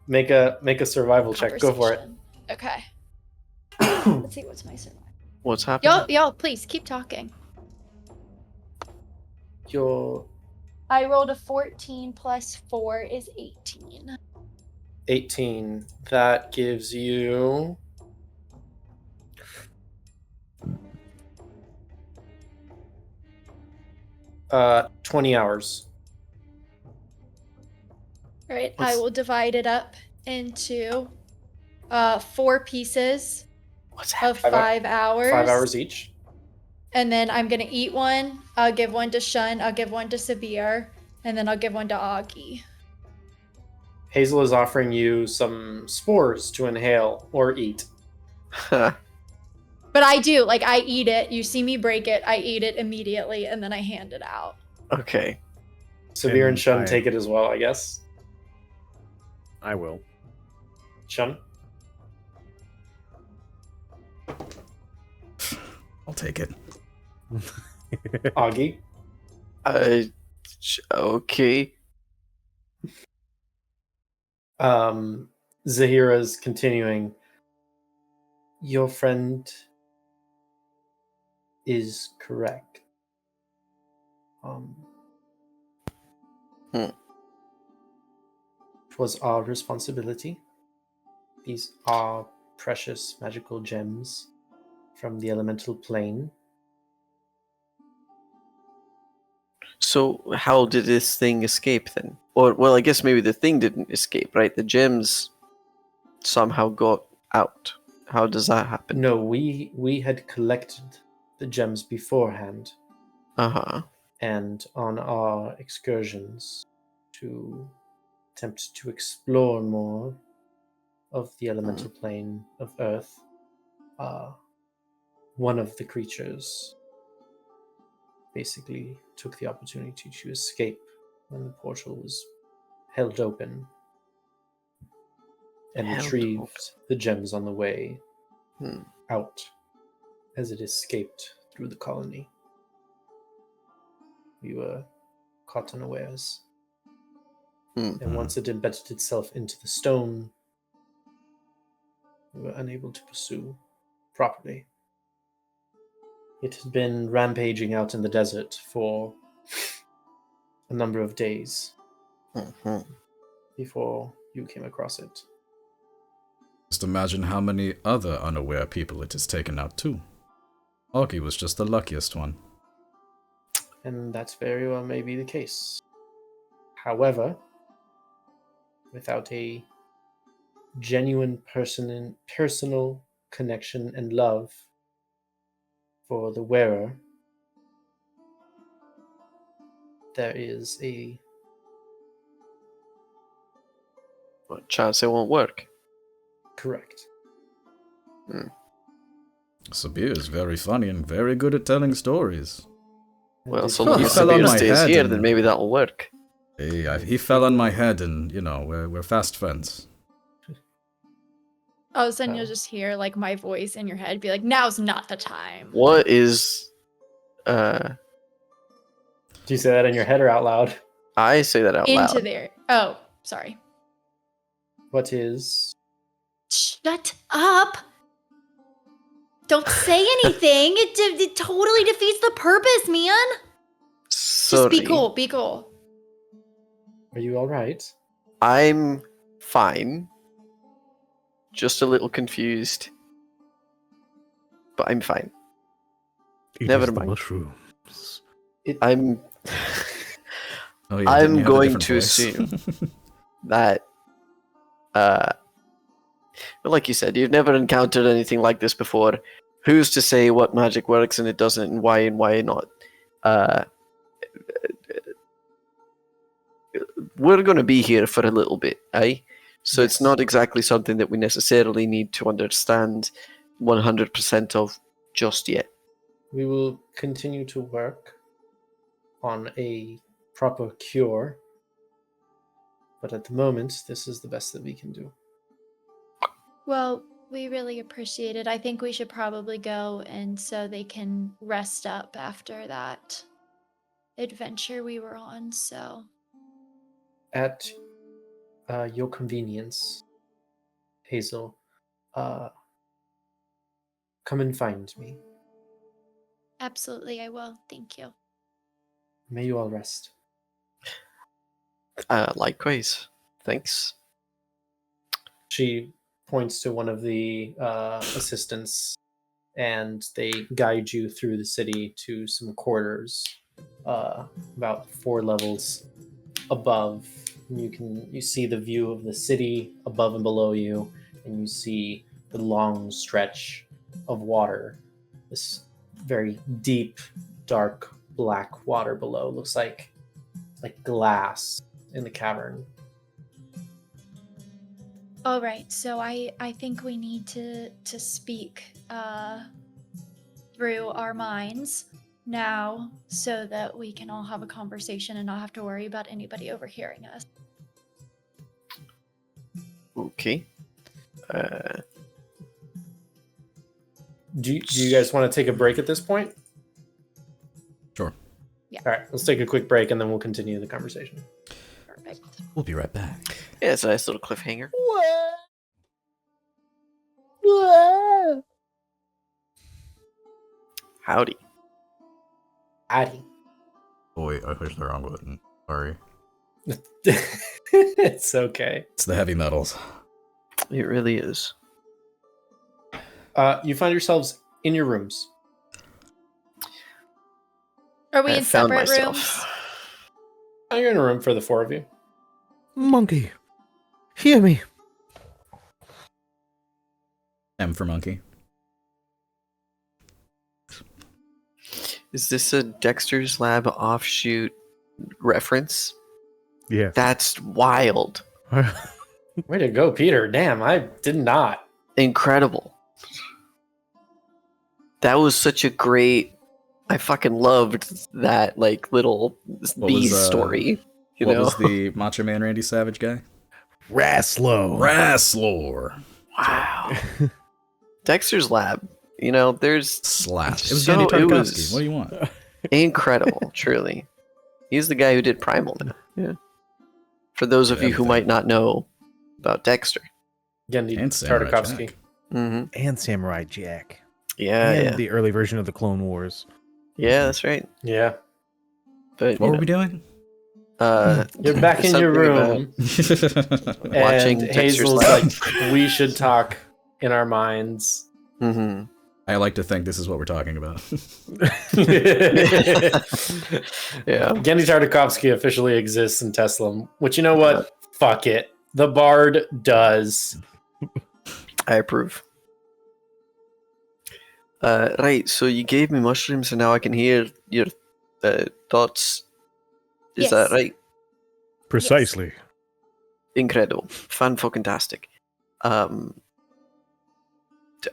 Make a survival check. Go for it. conversation? Okay. Let's see what's my survival. What's happening? Y'all, please keep talking. Your I rolled a 14 plus 4 is 18. 18. That gives you 20 hours. All right, I What's- will divide it up into 4 pieces What's of happening? 5 hours. 5 hours each. And then I'm gonna eat one. I'll give one to Shun. I'll give one to Sabir, and then I'll give one to Augie. Hazel is offering you some spores to inhale or eat. But I do, like, I eat it. You see me break it. I eat it immediately, and then I hand it out. Okay. Severe and And Shun I- take it as well, I guess. I will. Shun? I'll take it. Augie? Okay. Zahira's continuing. Your friend is correct. It was our responsibility. These are precious magical gems from the elemental plane. So how did this thing escape then? Or, well, I guess maybe the thing didn't escape, right? The gems somehow got out. How does that happen? No, we had collected the gems beforehand, Uh-huh. and on our excursions to attempt to explore more of the elemental plane of Earth, one of the creatures basically took the opportunity to escape when the portal was held open and Held retrieved open. the gems on the way Hmm. out as it escaped through the colony. We were caught unawares, Hmm. and once it embedded itself into the stone, we were unable to pursue properly. It had been rampaging out in the desert for a number of days Mhm. before you came across it. Just imagine how many other unaware people it has taken out too. Augie was just the luckiest one. And that very well may be the case. However, without a genuine personal connection and love for the wearer, there is a What chance it won't work? correct. Sabir is very funny and very good at telling stories. Well, Did so you- long He as fell on Sabir my stays head here, and- then maybe that'll work. He fell on my head and, you know, we're fast friends. All of a sudden, Oh. you'll just hear like my voice in your head be like, "Now's not the time." What is... Do you say that in your head or out loud? I say that out Into loud. there. Oh, sorry. What is Shut up! Don't say anything. It totally defeats the purpose, man. Sorry. Just be cool. Be cool. Are you all right? I'm fine. Just a little confused. But I'm fine. It Never is the mind. mushrooms. I'm... Oh, yeah, I'm didn't he have a going different to voice? assume that... But like you said, you've never encountered anything like this before. Who's to say what magic works and it doesn't, and why not? we're going to be here for a little bit, eh? So it's Yes. not exactly something that we necessarily need to understand 100% of just yet. We will continue to work on a proper cure, but at the moment, this is the best that we can do. Well, we really appreciate it. I think we should probably go, and so they can rest up after that adventure we were on. So, At your convenience, Hazel, come and find me. absolutely, I will. Thank you. May you all rest. Likewise. Thanks. She points to one of the assistants, and they guide you through the city to some quarters, about 4 levels above. You see the view of the city above and below you, and you see the long stretch of water. This very deep, dark, black water below looks like glass in the cavern. All right, so I think we need to speak through our minds now, so that we can all have a conversation and not have to worry about anybody overhearing us. Okay. Do you guys want to take a break at this point? Sure. Yeah. All right, let's take a quick break and then we'll continue the conversation. Perfect. We'll be right back. Yeah, it's a nice little cliffhanger. Howdy. Addy. Oh, wait, I pushed the wrong button. Sorry. It's okay. It's the heavy metals. It really is. You find yourselves in your rooms. Are we I in found separate myself. rooms? You're in a room for the 4 of you. Monkey, hear me. M for monkey. Is this a Dexter's Lab offshoot reference? Yeah. That's wild. Way to go, Peter. Damn, I did not. Incredible. That was such a great... I fucking loved that, like, little What bee was, story. You What know? was the Macho Man Randy Savage guy? Raslo. Rasslor. Wow. Dexter's Lab. You know, there's... Slap. It was So Gandhi it Tartakovsky. was- What do you want? Incredible, truly. He's the guy who did Primal now. Yeah. For those of you who Everything. might not know about Dexter. Gendy And Samurai Tartakovsky. Jack. Mm-hmm. And Samurai Jack. Yeah, and yeah. the early version of the Clone Wars. Yeah, that's right. Yeah. But, What you were we doing? You're back in your room. Watching And Dexter's Hazel's Lab. like, we should talk in our minds. Mm-hmm. I like to think this is what we're talking about. Yeah. Gendy Tartakovsky officially exists in Tesla, which, you know what? Fuck it. The Bard does. I approve. Right, so you gave me mushrooms and now I can hear your thoughts. Is that Yes. right? Precisely. Incredible. Fan-fucking-tastic.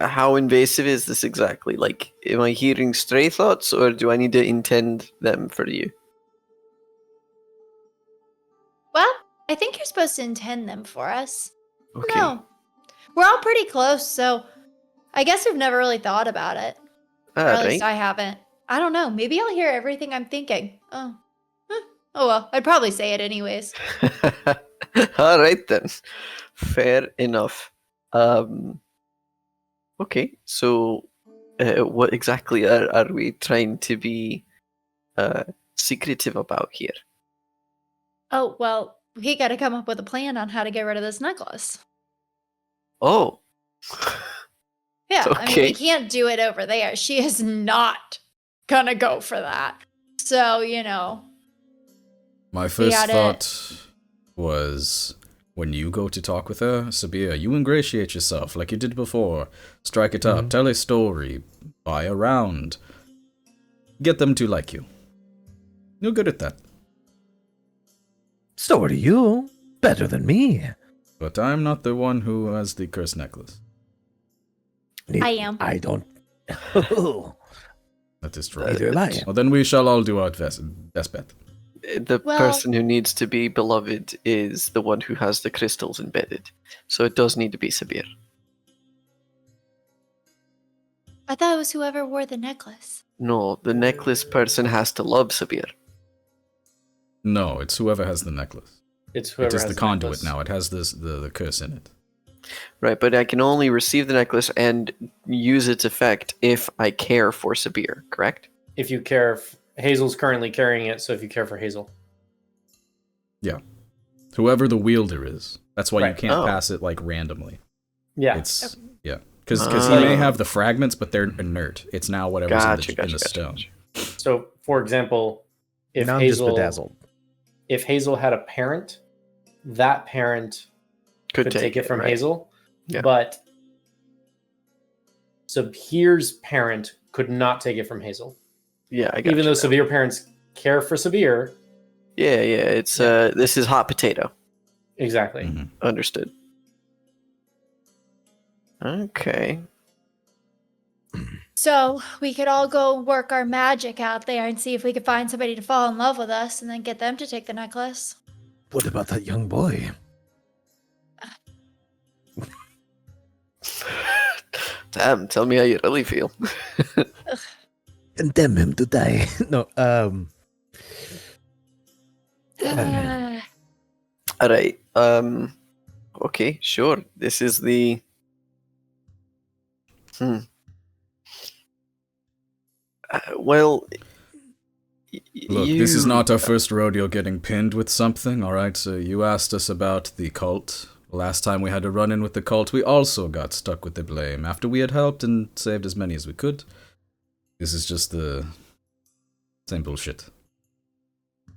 How invasive is this exactly? Like, am I hearing stray thoughts or do I need to intend them for you? Well, I think you're supposed to intend them for us. Okay. No. We're all pretty close, so I guess we've never really thought about it. Or at least Right. I haven't. I don't know. Maybe I'll hear everything I'm thinking. Oh. Oh well, I'd probably say it anyways. All right then. Fair enough. Okay, so what exactly are we trying to be secretive about here? Oh, well, we gotta come up with a plan on how to get rid of this necklace. Oh. Yeah, I mean, Okay. we can't do it over there. She is not gonna go for that. So, you know. My first got it. thought was, when you go to talk with her, Sabir, you ingratiate yourself like you did before. Strike it up, tell a story, buy a round. Get them to like you. You're good at that. So are you. Better than me. But I'm not the one who has the cursed necklace. I am. I don't. That is true. Neither am I. Well, then we shall all do our best bet. The Well- person who needs to be beloved is the one who has the crystals embedded. So it does need to be Sabir. I thought it was whoever wore the necklace. No, the necklace person has to love Sabir. No, it's whoever has the necklace. It's whoever It is has the conduit necklace. now. It has the curse in it. Right, but I can only receive the necklace and use its effect if I care for Sabir, correct? If you care, Hazel's currently carrying it, so if you care for Hazel. Whoever the wielder is. That's why you Right. can't Oh. pass it like randomly. Yeah. It's because he may Oh. have the fragments, but they're inert. It's now whatever's in the stone. So, for example, if Now I'm just Hazel, bedazzled. if Hazel had a parent, that parent could take it from right? Hazel, Yeah. but Sabir's parent could not take it from Hazel. Yeah, I got Even you though now. Sabir parents care for Sabir, Yeah, it's this is hot potato. exactly. Mhm. Understood. Okay. So we could all go work our magic out there and see if we could find somebody to fall in love with us and then get them to take the necklace. What about that young boy? Damn, tell me how you really feel. Condemn him to die. No, Alright. Okay, sure. This is the well Look, this is not our first rodeo getting pinned with something, alright? So you asked us about the cult. Last time we had a run-in with the cult, we also got stuck with the blame. After we had helped and saved as many as we could. This is just the same bullshit.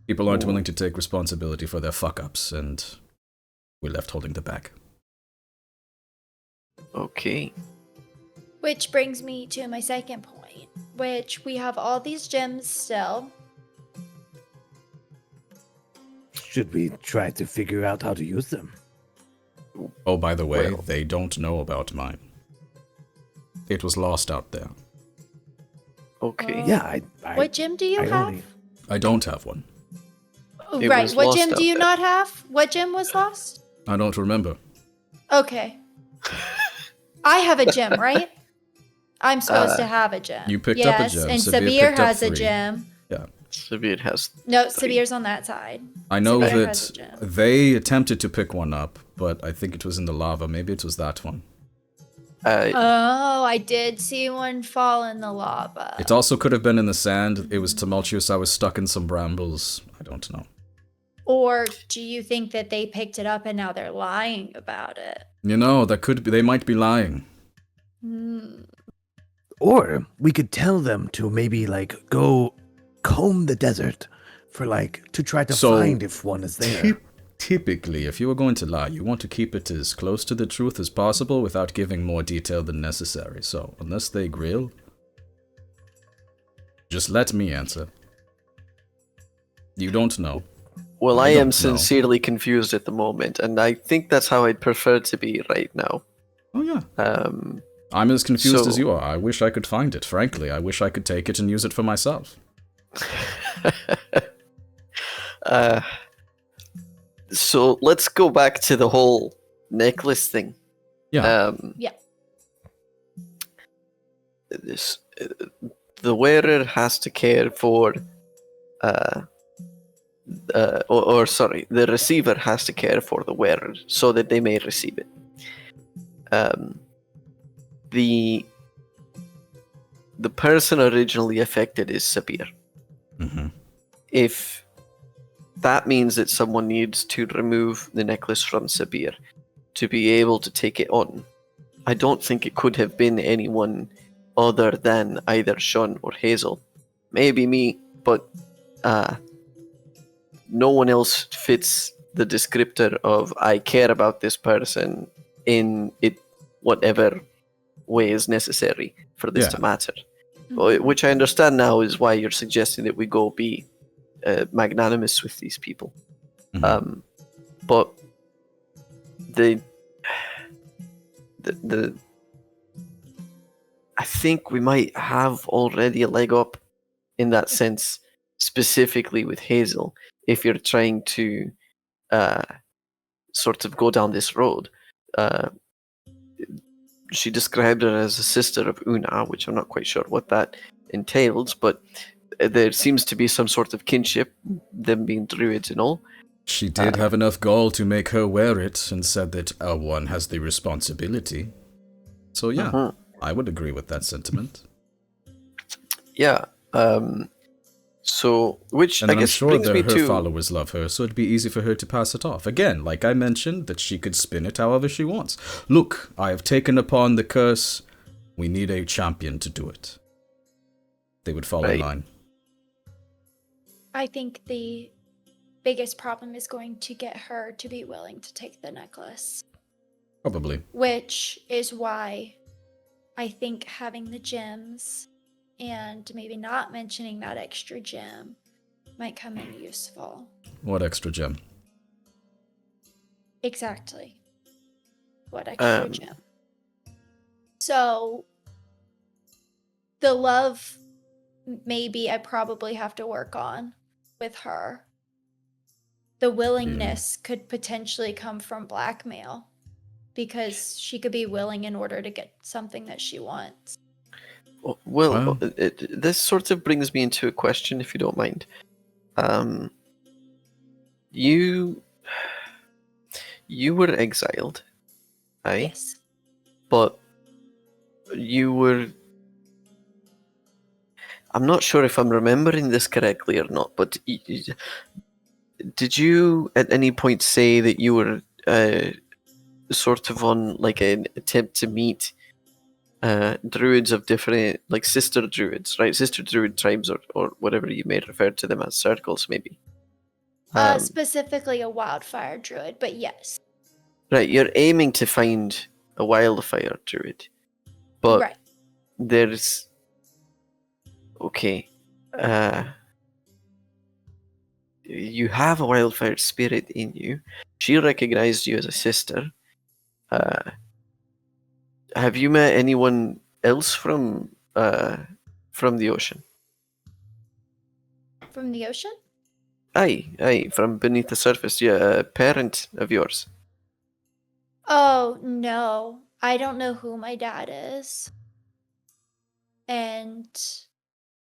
People aren't willing to take responsibility for their fuck-ups, and we're left holding the bag. Okay. Which brings me to my second point, which we have all these gems still. Should we try to figure out how to use them? Oh, by the way, Well. they don't know about mine. It was lost out there. Okay. Yeah, I What gem do you I have? only- I don't have one. Oh, It right. was What lost gem out do you there. not have? What gem was lost? I don't remember. Okay. I have a gem, right? I'm supposed to have a gem. you picked up a yes, gem. and Sabir Sabir picked up has a 3. gem. Sabir has No, Three. Sabir's on that side. I know Sabir has a that gem. they attempted to pick one up, but I think it was in the lava. Maybe it was that one. Oh, I did see one fall in the lava. It also could have been in the sand. It was tumultuous. I was stuck in some brambles. I don't know. Or do you think that they picked it up and now they're lying about it? You know, that could be. They might be lying. Hmm. Or we could tell them to maybe like go comb the desert for like to try to So, find if one is there. Typically, if you are going to lie, you want to keep it as close to the truth as possible without giving more detail than necessary. So, unless they grill, just let me answer. You don't know. Well, I I don't am know. sincerely confused at the moment, and I think that's how I'd prefer to be right now. Oh yeah. Um, I'm as confused So- as you are. I wish I could find it, frankly. I wish I could take it and use it for myself. so let's go back to the whole necklace thing. Yeah. Yeah. This, the wearer has to care for, or sorry, the receiver has to care for the wearer so that they may receive it. The person originally affected is Sabir. hmm If that means that someone needs to remove the necklace from Sabir to be able to take it on, I don't think it could have been anyone other than either Sean or Hazel. Maybe me, but no one else fits the descriptor of I care about this person in it whatever way is necessary for this Yeah. to matter. Which I understand now is why you're suggesting that we go be magnanimous with these people. But the I think we might have already a leg up in that sense, specifically with Hazel, if you're trying to sort of go down this road. She described her as a sister of Una, which I'm not quite sure what that entails, but there seems to be some sort of kinship, them being druids and all. She did have enough gall to make her wear it, and said that one has the responsibility. So yeah, I would agree with that sentiment. Yeah. So, which and I guess I'm sure brings that me her to followers love her, so it'd be easy for her to pass it off. Again, like I mentioned, that she could spin it however she wants. Look, I have taken upon the curse. We need a champion to do it. They would fall in line. I think the biggest problem is going to get her to be willing to take the necklace. Probably. Which is why I think having the gems and maybe not mentioning that extra gem might come in useful. What extra gem? Exactly. What extra gem? So, the love, maybe I probably have to work on with her. The willingness could potentially come from blackmail, because she could be willing in order to get something that she wants. Well, this sort of brings me into a question, if you don't mind. You were exiled, right? Yes. But you were... I'm not sure if I'm remembering this correctly or not, but did you at any point say that you were sort of on like an attempt to meet druids of different, like sister druids, right? Sister druid tribes, or whatever you may refer to them as, circles maybe. Specifically a wildfire druid, but yes. Right, you're aiming to find a wildfire druid, but right. There's... Okay. You have a wildfire spirit in you. She recognized you as a sister. Have you met anyone else from the ocean? From the ocean? Aye, from beneath the surface. Yeah, a parent of yours. Oh, no. I don't know who my dad is. And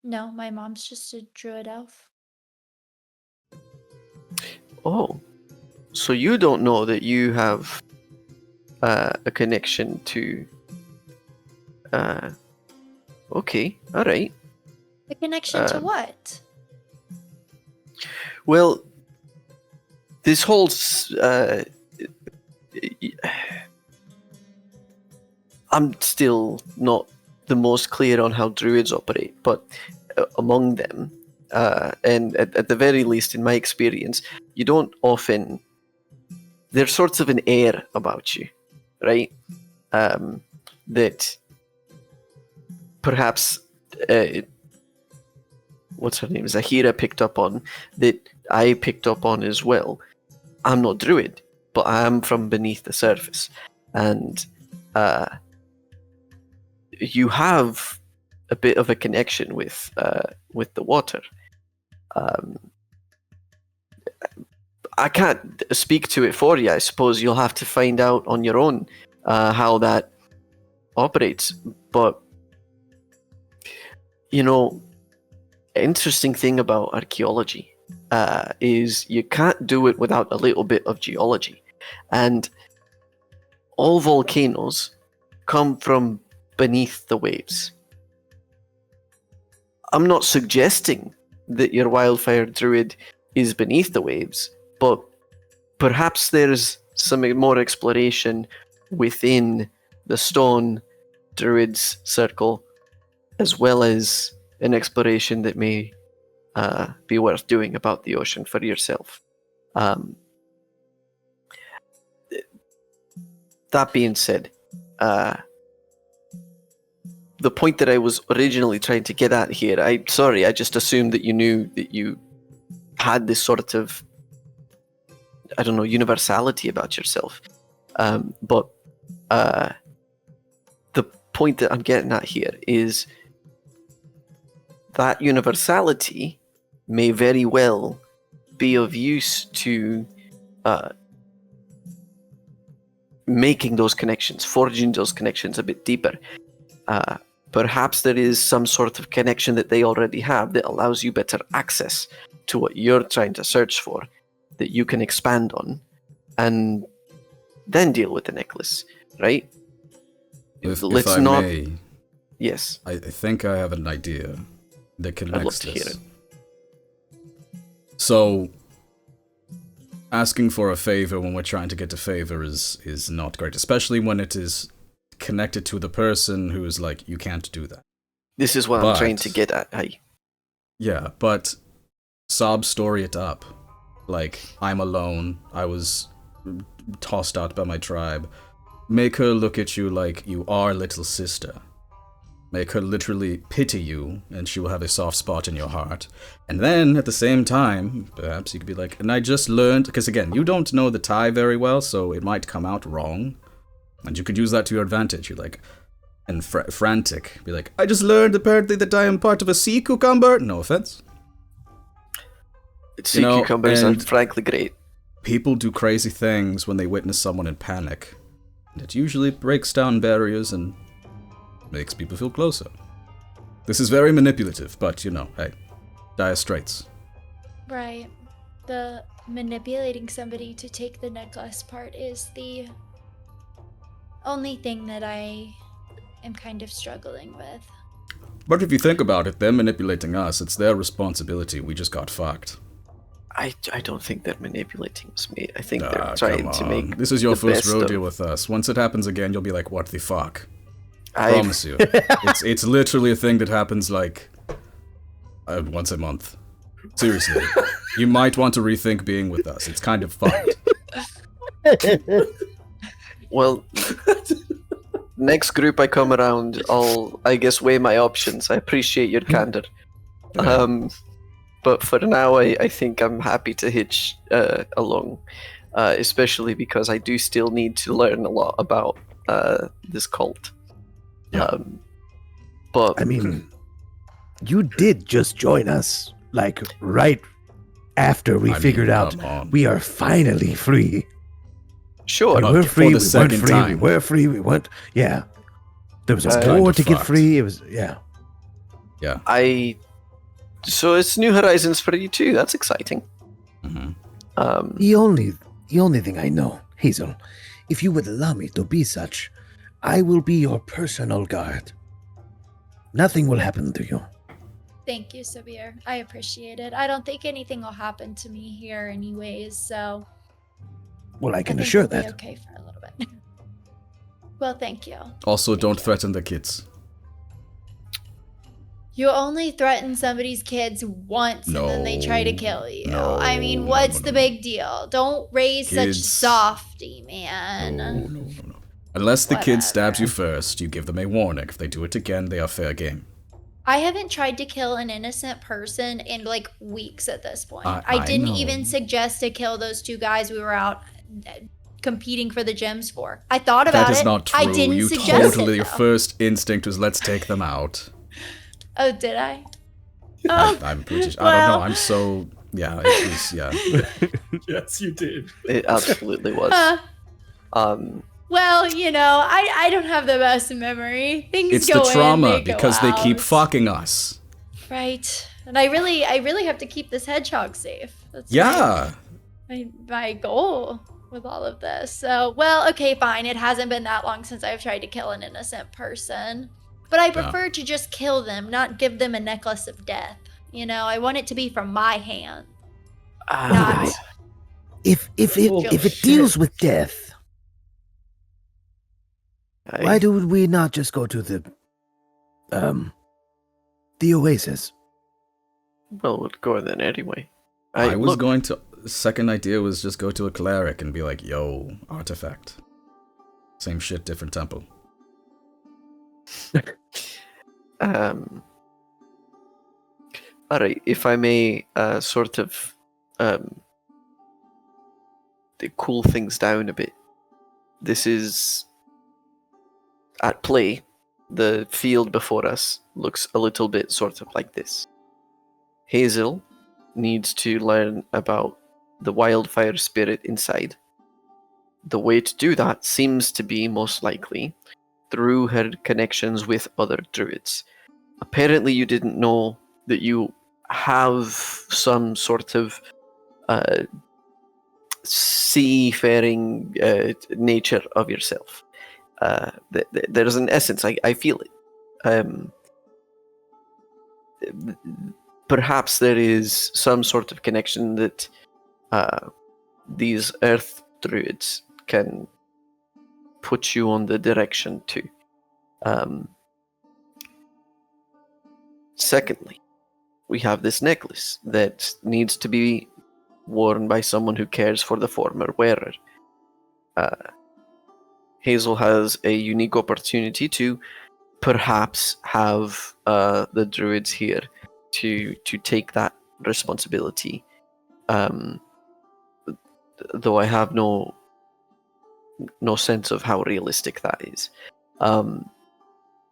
no, my mom's just a druid elf. Oh, so you don't know that you have a connection to... Okay, alright. A connection to what? Well, this whole... I'm still not the most clear on how druids operate, but among them, and at the very least in my experience, you don't often... There's sorts of an air about you, right? That perhaps... what's her name? Zahira picked up on, that I picked up on as well. I'm not druid, but I am from beneath the surface. And you have a bit of a connection with the water. I can't speak to it for you. I suppose you'll have to find out on your own how that operates. But, you know, interesting thing about archaeology is you can't do it without a little bit of geology. And all volcanoes come from beneath the waves. I'm not suggesting that your wildfire druid is beneath the waves, but perhaps there's some more exploration within the stone druid's circle, as well as an exploration that may be worth doing about the ocean for yourself. That being said, the point that I was originally trying to get at here, I just assumed that you knew that you had this sort of I don't know, universality about yourself. But the point that I'm getting at here is that universality may very well be of use to making those connections, forging those connections a bit deeper. Perhaps there is some sort of connection that they already have that allows you better access to what you're trying to search for, that you can expand on, and then deal with the necklace, right? If Let's I not. may, Yes, I think I have an idea that I'd love connects to hear this. it. So, asking for a favor when we're trying to get a favor is not great, especially when it is connected to the person who is like, you can't do that. This is what I'm But- trying to get at. Yeah, but sob story it up. Like, I'm alone, I was tossed out by my tribe. Make her look at you like you are little sister. Make her literally pity you, and she will have a soft spot in your heart. And then, at the same time, perhaps you could be like, and I just learned, because again, you don't know the Thai very well, so it might come out wrong. And you could use that to your advantage. You're like, and frantic. Be like, I just learned apparently that I am part of a sea cucumber. No offense. Sea cucumbers are frankly great. People do crazy things when they witness someone in panic. And it usually breaks down barriers and makes people feel closer. This is very manipulative, but hey, dire straits. Right. The manipulating somebody to take the necklace part is the only thing that I am kind of struggling with. But if you think about it, they're manipulating us. It's their responsibility. We just got fucked. I don't think they're manipulating us, mate. I think Ah, they're trying to come make. on. This is your the first best rodeo of- with us. Once it happens again, you'll be like, what the fuck? I Promise you. It's literally a thing that happens like once a month. Seriously. You might want to rethink being with us. It's kind of fucked. Well, next group I come around, I'll, I guess, weigh my options. I appreciate your candor. But for now, I think I'm happy to hitch along, especially because I do still need to learn a lot about this cult. Yeah. But I mean, you did just join us, like right after we I mean, figured out come on. we are finally free. sure, But We're for free. the We weren't second free. time. We were free. We weren't. Yeah. There was a Kind war of to get fucked. free. It was yeah. So it's new horizons for you too. That's exciting. Mhm. The only thing I know, Hazel, if you would allow me to be such, I will be your personal guard. Nothing will happen to you. Thank you, Sabir. I appreciate it. I don't think anything will happen to me here anyways, so Well, I can think assure we'll be that. okay for a little bit. Well, thank you. Also, don't threaten the kids. You only threaten somebody's kids once and then they try to No, kill you. no, I mean, no, what's no, the no. big deal? Don't raise such Kids- softy, man. No. Unless the kid stabs you Whatever. first, you give them a warning. If they do it again, they are fair game. I haven't tried to kill an innocent person in like weeks at this point. I I didn't know. even suggest to kill those two guys we were out competing for the gems for. I thought about That is it. not true. I didn't You suggest totally, it. your Though. first instinct was let's take them out. Oh, did I? Oh, I'm pretty sure. I well. don't know. I'm so. Yeah, it was. Yeah. Yes, you did. it absolutely was. Well, I don't have the best memory. Things It's go the trauma in, they go because they keep out. fucking us. Right. And I really have to keep this hedgehog safe. That's Yeah. my goal with all of this. So, well, okay, fine. It hasn't been that long since I've tried to kill an innocent person. But I prefer to just kill them, not give them a necklace of death. I want it to be from my hand. Not If it deals with death, why do we not just go to the Oasis? Well, we'll go then anyway. I was look, going to. Second idea was just go to a cleric and be like, yo, artifact. Same shit, different temple. All right, if I may, sort of cool things down a bit. This is at play. The field before us looks a little bit sort of like this. Hazel needs to learn about the wildfire spirit inside. The way to do that seems to be most likely through her connections with other druids. Apparently you didn't know that you have some sort of seafaring nature of yourself. There's an essence, I feel it. Perhaps there is some sort of connection that these earth druids can put you on the direction to. Secondly, we have this necklace that needs to be worn by someone who cares for the former wearer. Hazel has a unique opportunity to perhaps have the druids here to take that responsibility. Though I have no sense of how realistic that is.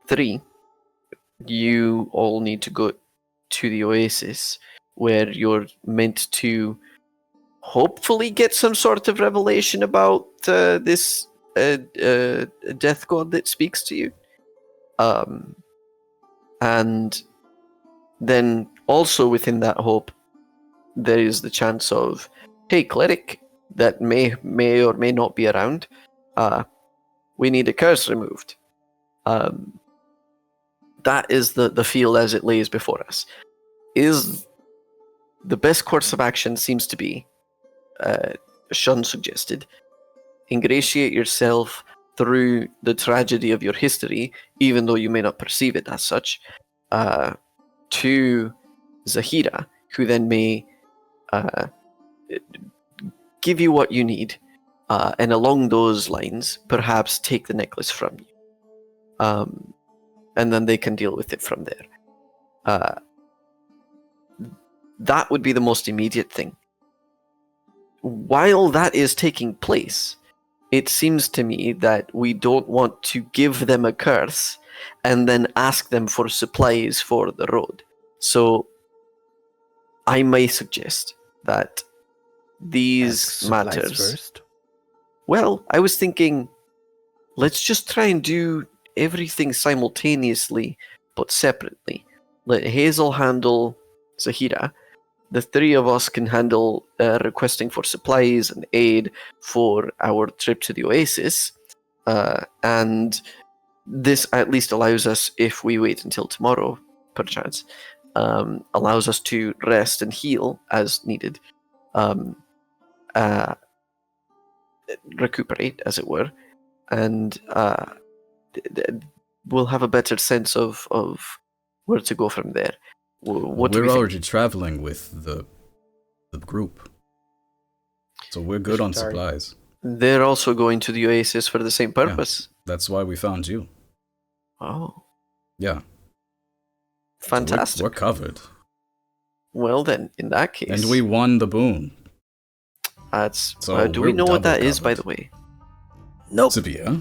3, you all need to go to the Oasis, where you're meant to hopefully get some sort of revelation about this death god that speaks to you. And then also within that hope, there is the chance of, hey, cleric that may or may not be around, we need a curse removed. That is the field as it lays before us. Is the best course of action seems to be, Shun suggested, ingratiate yourself through the tragedy of your history, even though you may not perceive it as such, to Zahira, who then may give you what you need, and along those lines, perhaps take the necklace from you. And then they can deal with it from there. That would be the most immediate thing. While that is taking place, it seems to me that we don't want to give them a curse and then ask them for supplies for the road. So I may suggest that these matters first. Well, I was thinking, let's just try and do everything simultaneously but separately. Let Hazel handle Zahira. The 3 of us can handle requesting for supplies and aid for our trip to the Oasis. And this at least allows us, if we wait until tomorrow, perchance, allows us to rest and heal as needed. Recuperate, as it were. And we'll have a better sense of where to go from there. We're already traveling with the group, so we're good on supplies. They're also going to the Oasis for the same purpose. Yeah, that's why we found you. Oh. Yeah. Fantastic. So we're covered. Well then, in that case... And we won the boon. That's... So do we know what that covered. is, by the way? Nope. Sevilla.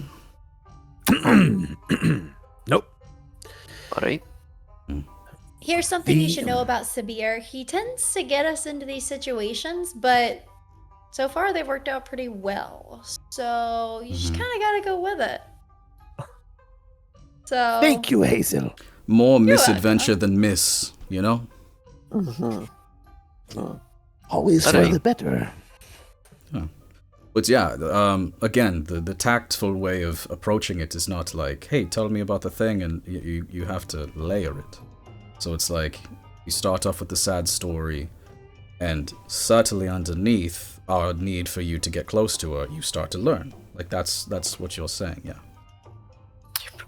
Nope. Alright. Here's something you should know about Sabir. He tends to get us into these situations, but so far they've worked out pretty well. So you just kind of gotta go with it. So Thank you, Hazel. More misadventure than miss, you know? Always for the better. But yeah, again, the tactful way of approaching it is not like, hey, tell me about the thing, and you have to layer it. So it's like, you start off with the sad story, and subtly underneath our need for you to get close to her, you start to learn. Like, that's what you're saying, yeah.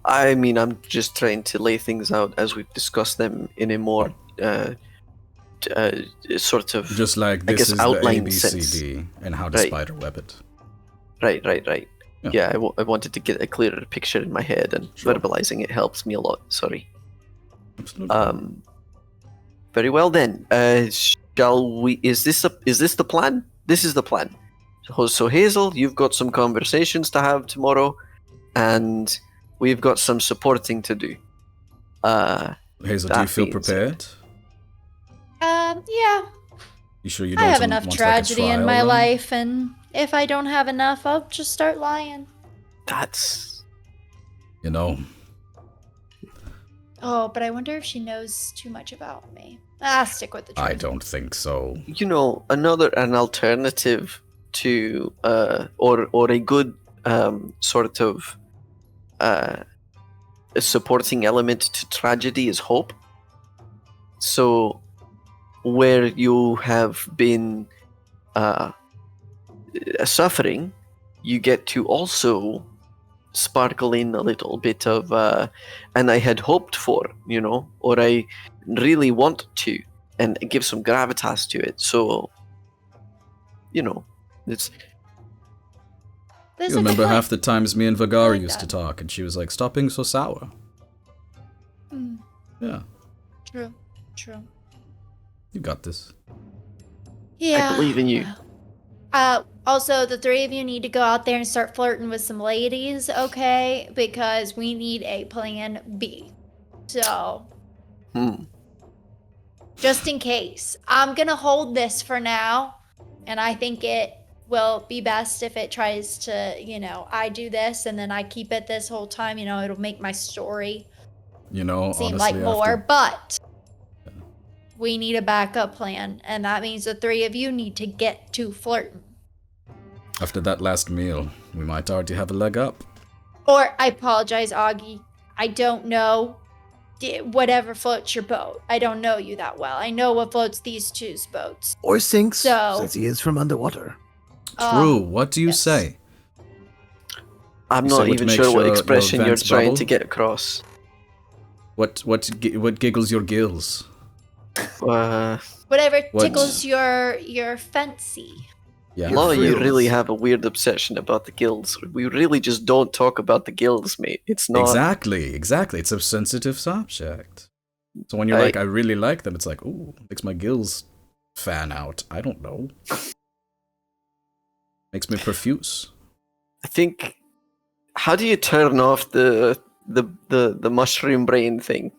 I mean, I'm just trying to lay things out as we've discussed them in a more sort of, just like this is the ABCD and how to Right. spiderweb it. Right. Yeah. Yeah, I wanted to get a clearer picture in my head, and Sure. verbalizing it helps me a lot. Sorry. Absolutely. Very well then. Shall we? Is this the plan? This is the plan. So Hazel, you've got some conversations to have tomorrow, and we've got some supporting to do. Hazel, do you That feel being prepared? Yeah. You sure you I don't have want enough like, a tragedy in trial my run? life, and if I don't have enough, I'll just start lying. That's You know, Oh, but I wonder if she knows too much about me. Stick with the truth. I don't think so. an alternative to or a good sort of a supporting element to tragedy is hope. So where you have been suffering, you get to also sparkle in a little bit of and I had hoped for, or I really want to, and give some gravitas to it. So it's That's You a good remember point. half the times me and Vagari like used to that. talk, and she was like, "Stop being so sour." Mm, Yeah, true. True. you got this. Yeah. believe in you. Also, the three of you need to go out there and start flirting with some ladies, okay? Because we need a plan B. So, just in case. I'm gonna hold this for now, and I think it will be best if it tries to, I do this and then I keep it this whole time, it'll make my story You know, seem honestly, like more, after but we need a backup plan, and that means the three of you need to get to flirting. that last meal, we might already have a leg up. Or, I apologize, Augie. I don't know. Whatever floats your boat. I don't know you that well. I know what floats these two's boats. Or sinks, So- since he is from underwater. True. What do you yes. say? I'm You say not what even makes sure what your expression you're vents trying bubble? to get across. What giggles your gills? Whatever What- tickles your fancy. Yeah. A lot of you frills. really have a weird obsession about the gills. We really just don't talk about the gills, mate. It's not. Exactly. It's a sensitive subject. So when you're like, I really like them, it's like, ooh, makes my gills fan out. I don't know. Makes me profuse. I think. How do you turn off the mushroom brain thing?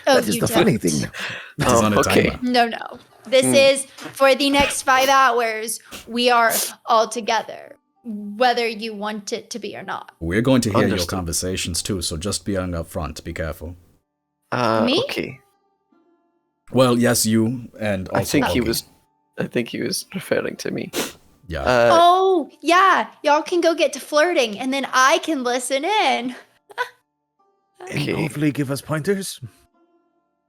Oh, That is you the funny don't. thing. It's on a okay. timer. No. This is for the next 5 hours. We are all together, whether you want it to be or not. We're going to hear your Understood. conversations too, so just be up front. Be careful. Me? Okay. Well, yes, you and also I think he Augie. was referring to me. Yeah. Oh, yeah. Y'all can go get to flirting, and then I can listen in. And Okay. hopefully give us pointers.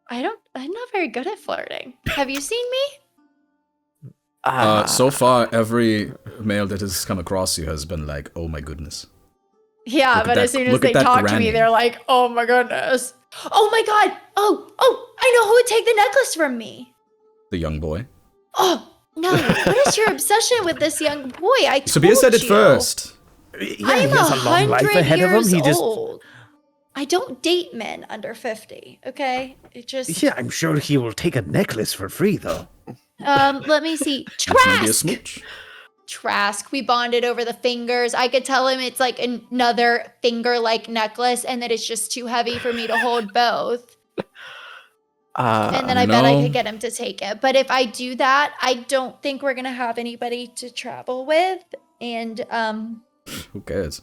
I'm not very good at flirting. Have you seen me? So far, every male that has come across you has been like, "Oh my goodness." Yeah, Look at but that- as soon as look at they that talk to granny. me, they're like, "Oh my goodness! Oh my god! Oh! I know who would take the necklace from me! The young boy. Oh no! What is your obsession with this young boy? I told Sabia said it you. first. Yeah, I'm he has a long life 100 ahead of him. years He just. old. I don't date men under 50. Okay, it just. Yeah, I'm sure he will take a necklace for free, though. Let me see. It's gonna be a Trask. smooch. Trask. We bonded over the fingers. I could tell him it's like another finger-like necklace, and that it's just too heavy for me to hold both. And then I bet I no. could get him to take it. But if I do that, I don't think we're gonna have anybody to travel with, and Who cares?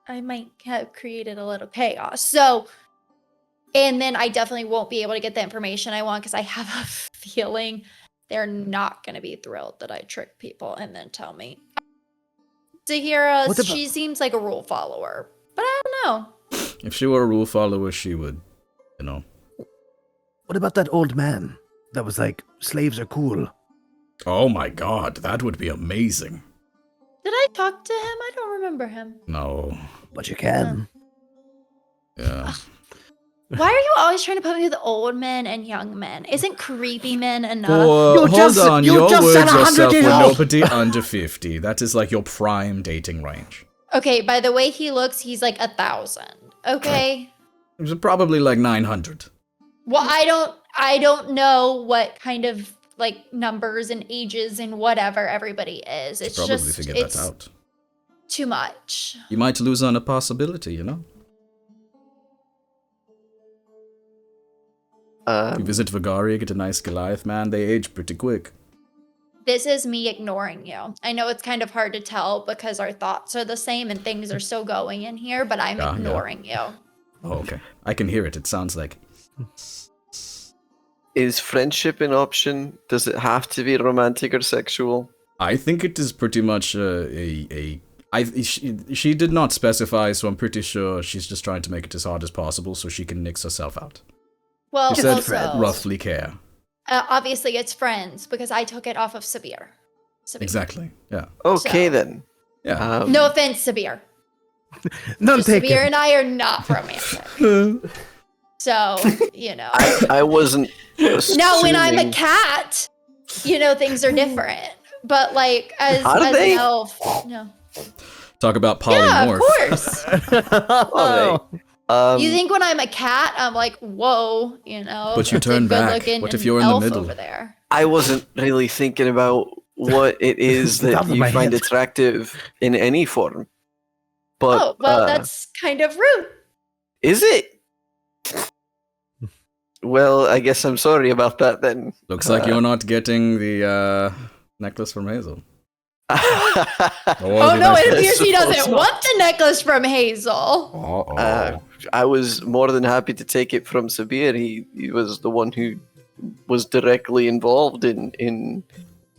I might have created a little chaos. So, and then I definitely won't be able to get the information I want because I have a feeling they're not going to be thrilled that I trick people and then tell me. Zahira, What about- she seems like a rule follower, but I don't know. If she were a rule follower, she would, you know. What about that old man that was like, slaves are cool? Oh my god, that would be amazing. Did I talk to him? I don't remember him. No. But you can. Yeah. Why are you always trying to put me with old men and young men? Isn't creepy men enough? You Hold just- on, you your just words said 100 yourself years were old. nobody under 50. That is like your prime dating range. Okay, by the way he looks, he's like 1,000. Okay? It was probably like 900. Well, I don't know what kind of like numbers and ages and whatever everybody is. It's Probably just figure it's that out. too much. You might lose on a possibility, you know? You visit Vagaria, get a nice Goliath, man, they age pretty quick. This is me ignoring you. I know it's kind of hard to tell because our thoughts are the same and things are still going in here, but I'm Yeah. ignoring you. Oh, okay. I can hear it. It sounds like... Is friendship an option? Does it have to be romantic or sexual? I think it is pretty much she did not specify, so I'm pretty sure she's just trying to make it as hard as possible so she can nix herself out. Well, She said also, roughly care. Obviously it's friends because I took it off of Sabir. Exactly, yeah. Okay, So- then. Yeah. No offense, Sabir. None Just Sabir taken. and I are not romantic. So, you know. I wasn't. Now, when I'm a assuming- cat, you know, things are different. But like as Are they? an elf, no. Talk about Yeah, of polymorph. course. Alright. You think when I'm a cat, I'm like, whoa, you know. But you it's a turn back. good-looking What if you're in the elf middle? over there? I wasn't really thinking about what it is Top that of you my find head. attractive in any form. But Oh, well, that's kind of rude. is it? Well, I guess I'm sorry about that then. Looks like you're not getting the necklace from Hazel. Oh no, it appears he doesn't suppose want the necklace from Hazel. Uh-oh. I was more than happy to take it from Sabir. He was the one who was directly involved in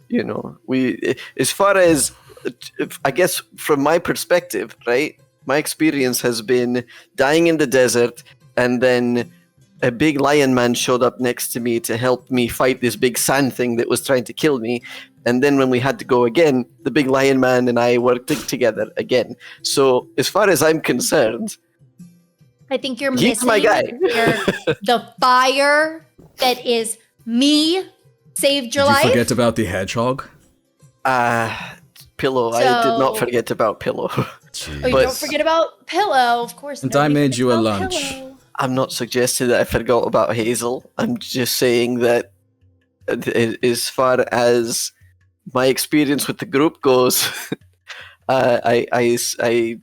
you know, we as far as I guess from my perspective, right? My experience has been dying in the desert and then a big lion man showed up next to me to help me fight this big sand thing that was trying to kill me. And then when we had to go again, the big lion man and I worked together again. So as far as I'm concerned, I think you're he's missing my guy. the fire that is me saved Did your you life. forget about the hedgehog? Pillow. I did not So- forget about Pillow. Oh, you but- don't forget about Pillow, of course. And I nobody made forgets you a about lunch. Pillow. I'm not suggesting that I forgot about Hazel. I'm just saying that as far as my experience with the group goes, I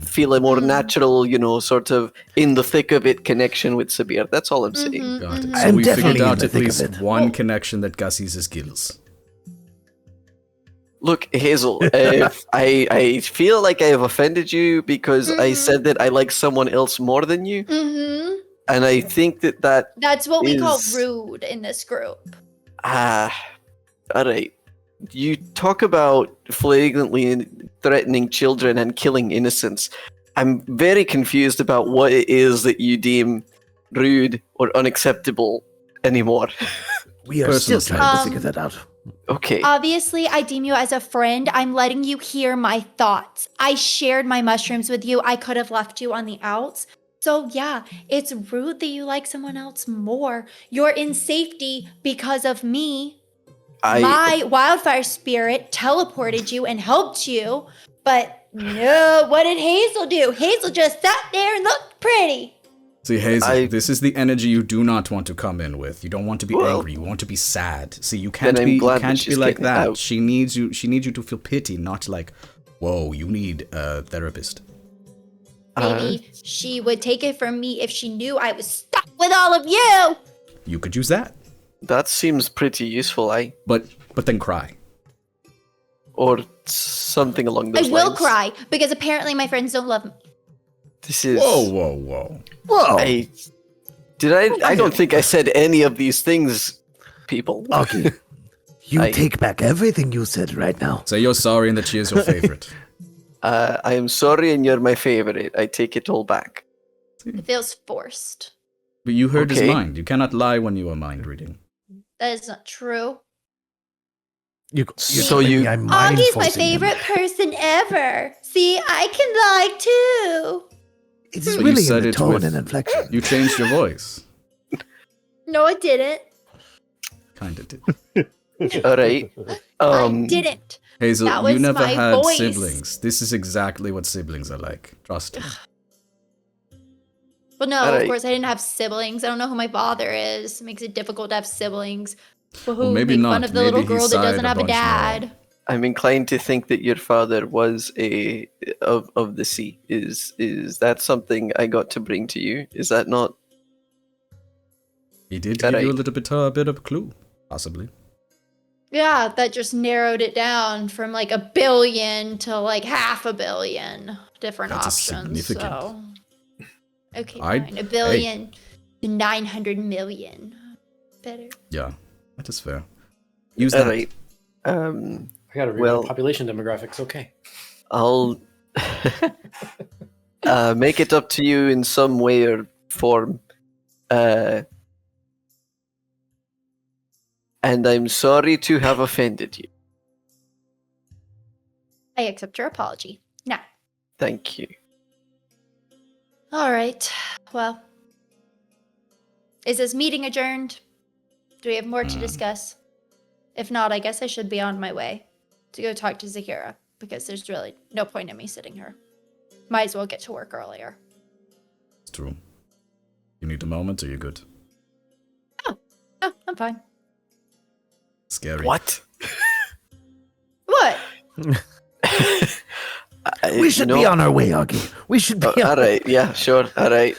feel a more Mm. natural, you know, sort of in the thick of it connection with Sabir. That's all I'm saying. Mhm, Got it. mhm. So I'm we figured definitely in out the at thick of least it. one Well- connection that gussies his gills. Look, Hazel, if I feel like I have offended you because I Mhm. said that I like someone else more than you, Mhm. and I think that That's what we call Is- rude in this group. all right. You talk about flagrantly threatening children and killing innocents. I'm very confused about what it is that you deem rude or unacceptable anymore. We are Personal still trying to space. figure that out. Okay. Obviously, I deem you as a friend. I'm letting you hear my thoughts. I shared my mushrooms with you. I could have left you on the outs. So, yeah, it's rude that you like someone else more. You're in safety because of me. My wildfire spirit teleported you and helped you. But no, what did Hazel do? Hazel just sat there and looked pretty. See, Hazel, I- this is the energy you do not want to come in with. You don't want to be Well- angry. You want to be sad. See, you can't Then I'm be. You glad that can't be she's like kicking that. out. She needs you. She needs you to feel pity, not like, whoa, you need a therapist. Maybe she would take it from me if she knew I was stuck with all of you. You could use that, That seems pretty useful, but then cry. or something along I those will lines. cry because apparently my friends don't love me. This is. Whoa. Whoa! I don't think I said any of these things, people. Okay. You I- take back everything you said right now. Say you're sorry and that she is your favorite. I am sorry, and you're my favorite. I take it all back. It feels forced. But you heard his Okay. mind. You cannot lie when you are mind reading. That is not true. So you- I'm Augie's my mind-forcing him. favorite person ever. See, I can lie too. It's But you really in said the it tone with- and inflection. You changed your voice. No, I didn't. Kinda did. all right? I didn't. Hazel, That you was never my had voice. siblings. This is exactly what siblings are like. Trust me. Well, no, All of right. course I didn't have siblings. I don't know who my father is. It makes it difficult to have siblings. Woohoo, maybe make not. fun of the Maybe little he girl that sighed doesn't a have a bunch more. dad. I'm inclined to think that your father was of the sea. Is that something I got to bring to you? Is that not? He did That give you a I- little bit of a clue, possibly. Yeah, that just narrowed it down from like 1 billion to like 500 million different That is options. significant. So, okay, I'd- fine. 1 billion to 900 million. Better. Yeah, that is fair. Use All that. right. I gotta read Well- my population demographics. Okay. I'll make it up to you in some way or form. And I'm sorry to have offended you. I accept your apology. Now, Thank you. all right. Well, is this meeting adjourned? Do we have more to discuss? If not, I guess I should be on my way to go talk to Zahira because there's really no point in me sitting here. Might as well get to work earlier. It's true. You need a moment, or you good? Oh, I'm fine. Scary. What? What? We should be on our way, Augie. We should be All on right. Yeah. Sure. All right.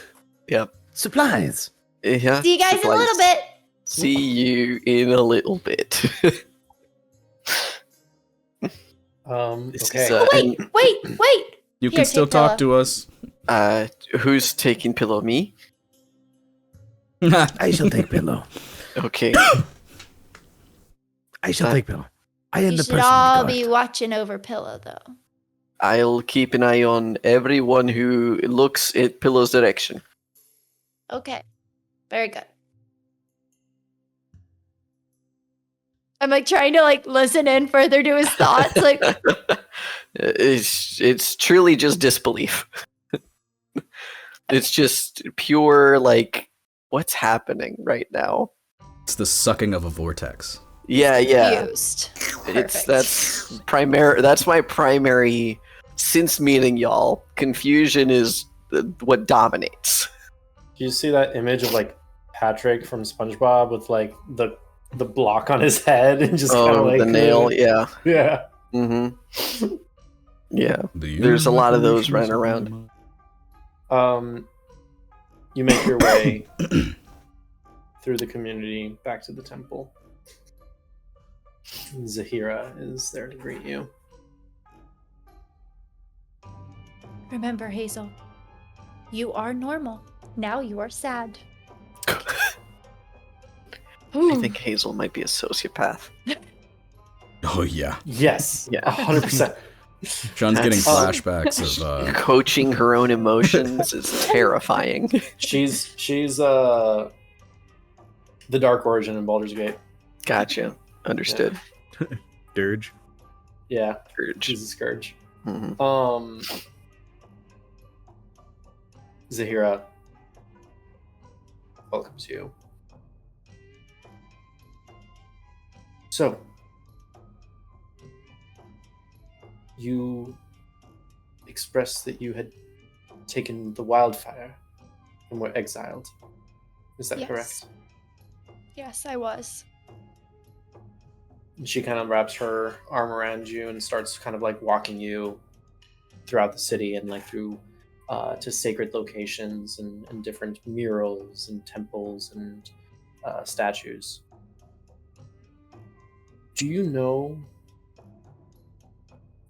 Yeah. supplies. Yeah. See you guys in a supplies. little bit. See you in a little bit. This Okay. is, Oh, wait. You Here, can still take talk Pillow. to us. Who's taking pillow? Me? I shall take pillow. Okay. I shall take pillow. I am You the should person. all be watching over Pillow, though. I'll keep an eye on everyone who looks at Pillow's direction. Okay. Very good. I'm like trying to like listen in further to his thoughts. Like, It's truly just disbelief. It's just pure like, what's happening right now? It's the sucking of a vortex. Yeah. confused. It's Perfect. that's my primary since meeting y'all. Confusion is what dominates. Do you see that image of like Patrick from SpongeBob with like the block on his head and just kind of like the nail, yeah. yeah. Mm-hmm. Yeah. The There's a lot of those imaginations running of around. my mind. You make your way through the community back to the temple. Zahira is there to greet you. Remember, Hazel, you are normal. Now you are sad. I think Hazel might be a sociopath. Oh yeah, Yes. Yeah. 100%. Sean's getting That's- flashbacks of Coaching her own emotions is terrifying. She's the dark origin in Baldur's Gate. Gotcha. Understood. Dirge. Yeah, Urge. she's a scourge. Mhm. Zahira welcomes you. So, you expressed that you had taken the wildfire and were exiled. Is that Yes. correct? Yes, I was. And she kind of wraps her arm around you and starts kind of like walking you throughout the city and like through to sacred locations and different murals and temples and statues. Do you know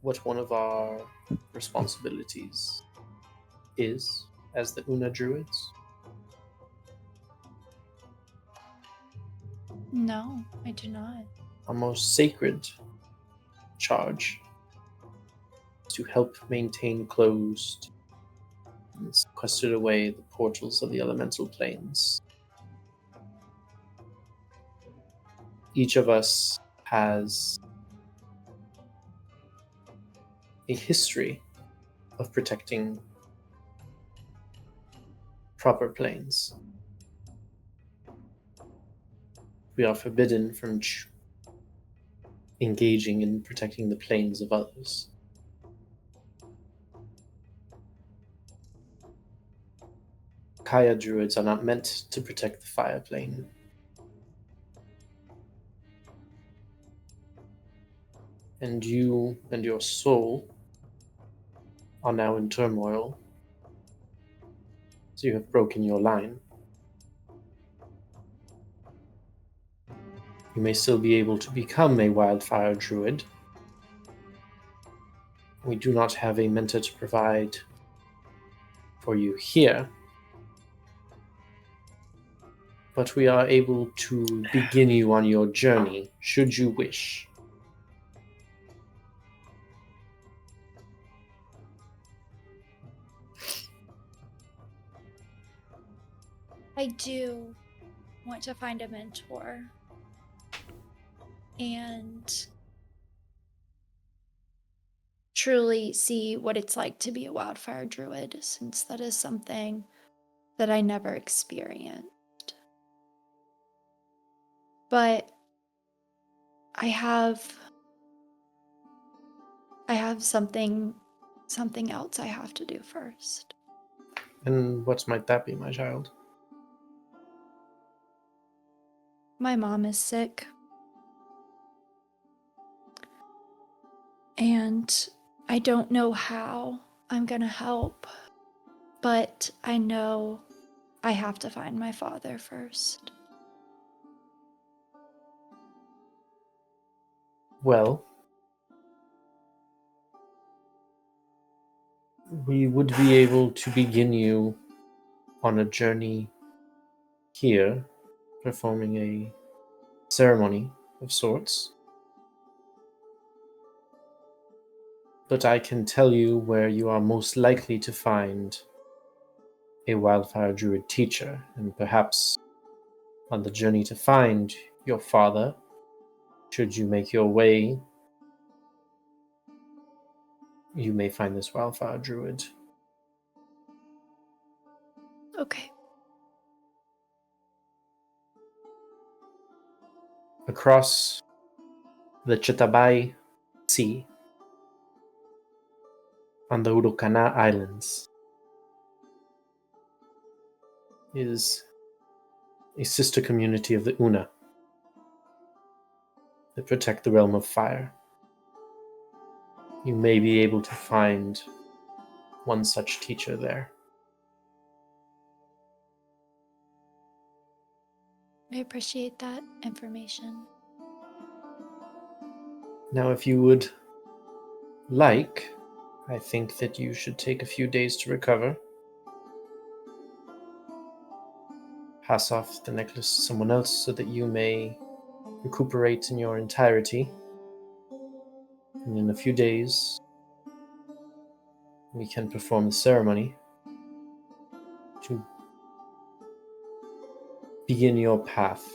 what one of our responsibilities is as the Una Druids? No, I do not. Our most sacred charge is to help maintain closed and sequestered away the portals of the elemental planes. Each of us has a history of protecting proper planes. We are forbidden from engaging in protecting the planes of others. Kaya druids are not meant to protect the fire plane. and you and your soul are now in turmoil. So you have broken your line. You may still be able to become a wildfire druid. We do not have a mentor to provide for you here, but we are able to begin you on your journey, should you wish. I do want to find a mentor and truly see what it's like to be a wildfire druid, since that is something that I never experienced. But I have something else I have to do first. And what might that be, my child? My mom is sick. And I don't know how I'm gonna help, but I know I have to find my father first. Well, we would be able to begin you on a journey here, performing a ceremony of sorts. But I can tell you where you are most likely to find a wildfire druid teacher, and perhaps on the journey to find your father, should you make your way, you may find this wildfire druid. Okay. Across the Chitabai Sea, on the Urukana Islands, is a sister community of the Una that protect the realm of fire. You may be able to find one such teacher there. I appreciate that information. Now, if you would like, I think that you should take a few days to recover. Pass off the necklace to someone else so that you may recuperate in your entirety. And in a few days, we can perform the ceremony to begin your path,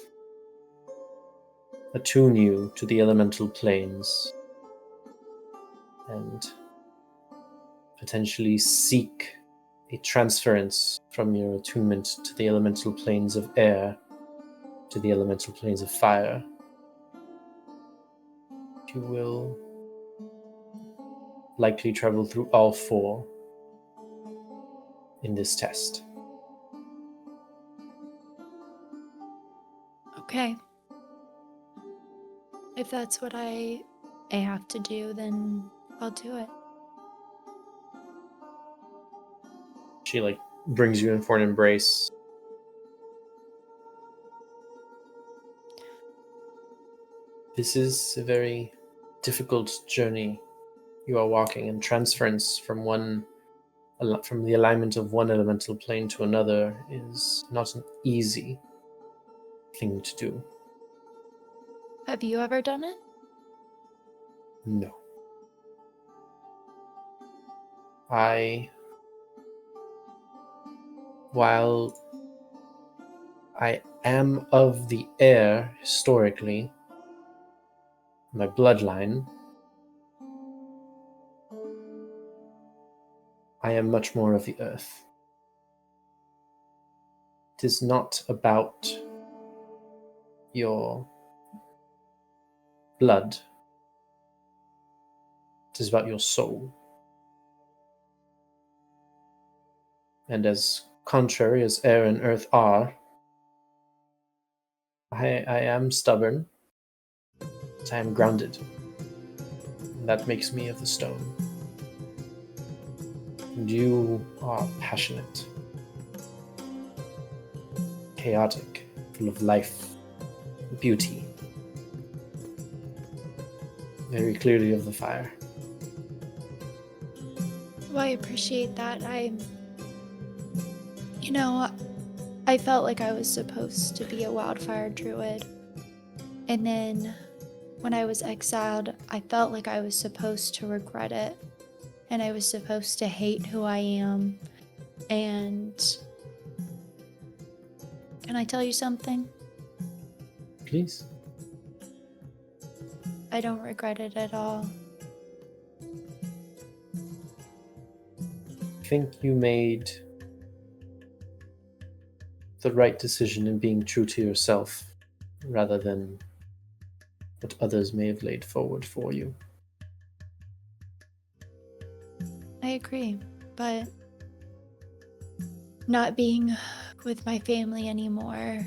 attune you to the elemental planes, and potentially seek a transference from your attunement to the elemental planes of air to the elemental planes of fire. You will likely travel through all four in this test. Okay. If that's what I have to do, then I'll do it. She brings you in for an embrace. This is a very difficult journey you are walking, and transference from the alignment of one elemental plane to another is not an easy thing to do. Have you ever done it? No. While I am of the air historically, my bloodline, I am much more of the earth. It is not about your blood. It is about your soul. And as contrary as air and earth are, I am stubborn, but I am grounded. That makes me of the stone. And you are passionate, chaotic, full of life, beauty. Very clearly of the fire. Well, I appreciate that. I felt like I was supposed to be a wildfire druid. And then when I was exiled, I felt like I was supposed to regret it. And I was supposed to hate who I am. And can I tell you something? Please. I don't regret it at all. I think you made the right decision in being true to yourself rather than what others may have laid forward for you. I agree, but not being with my family anymore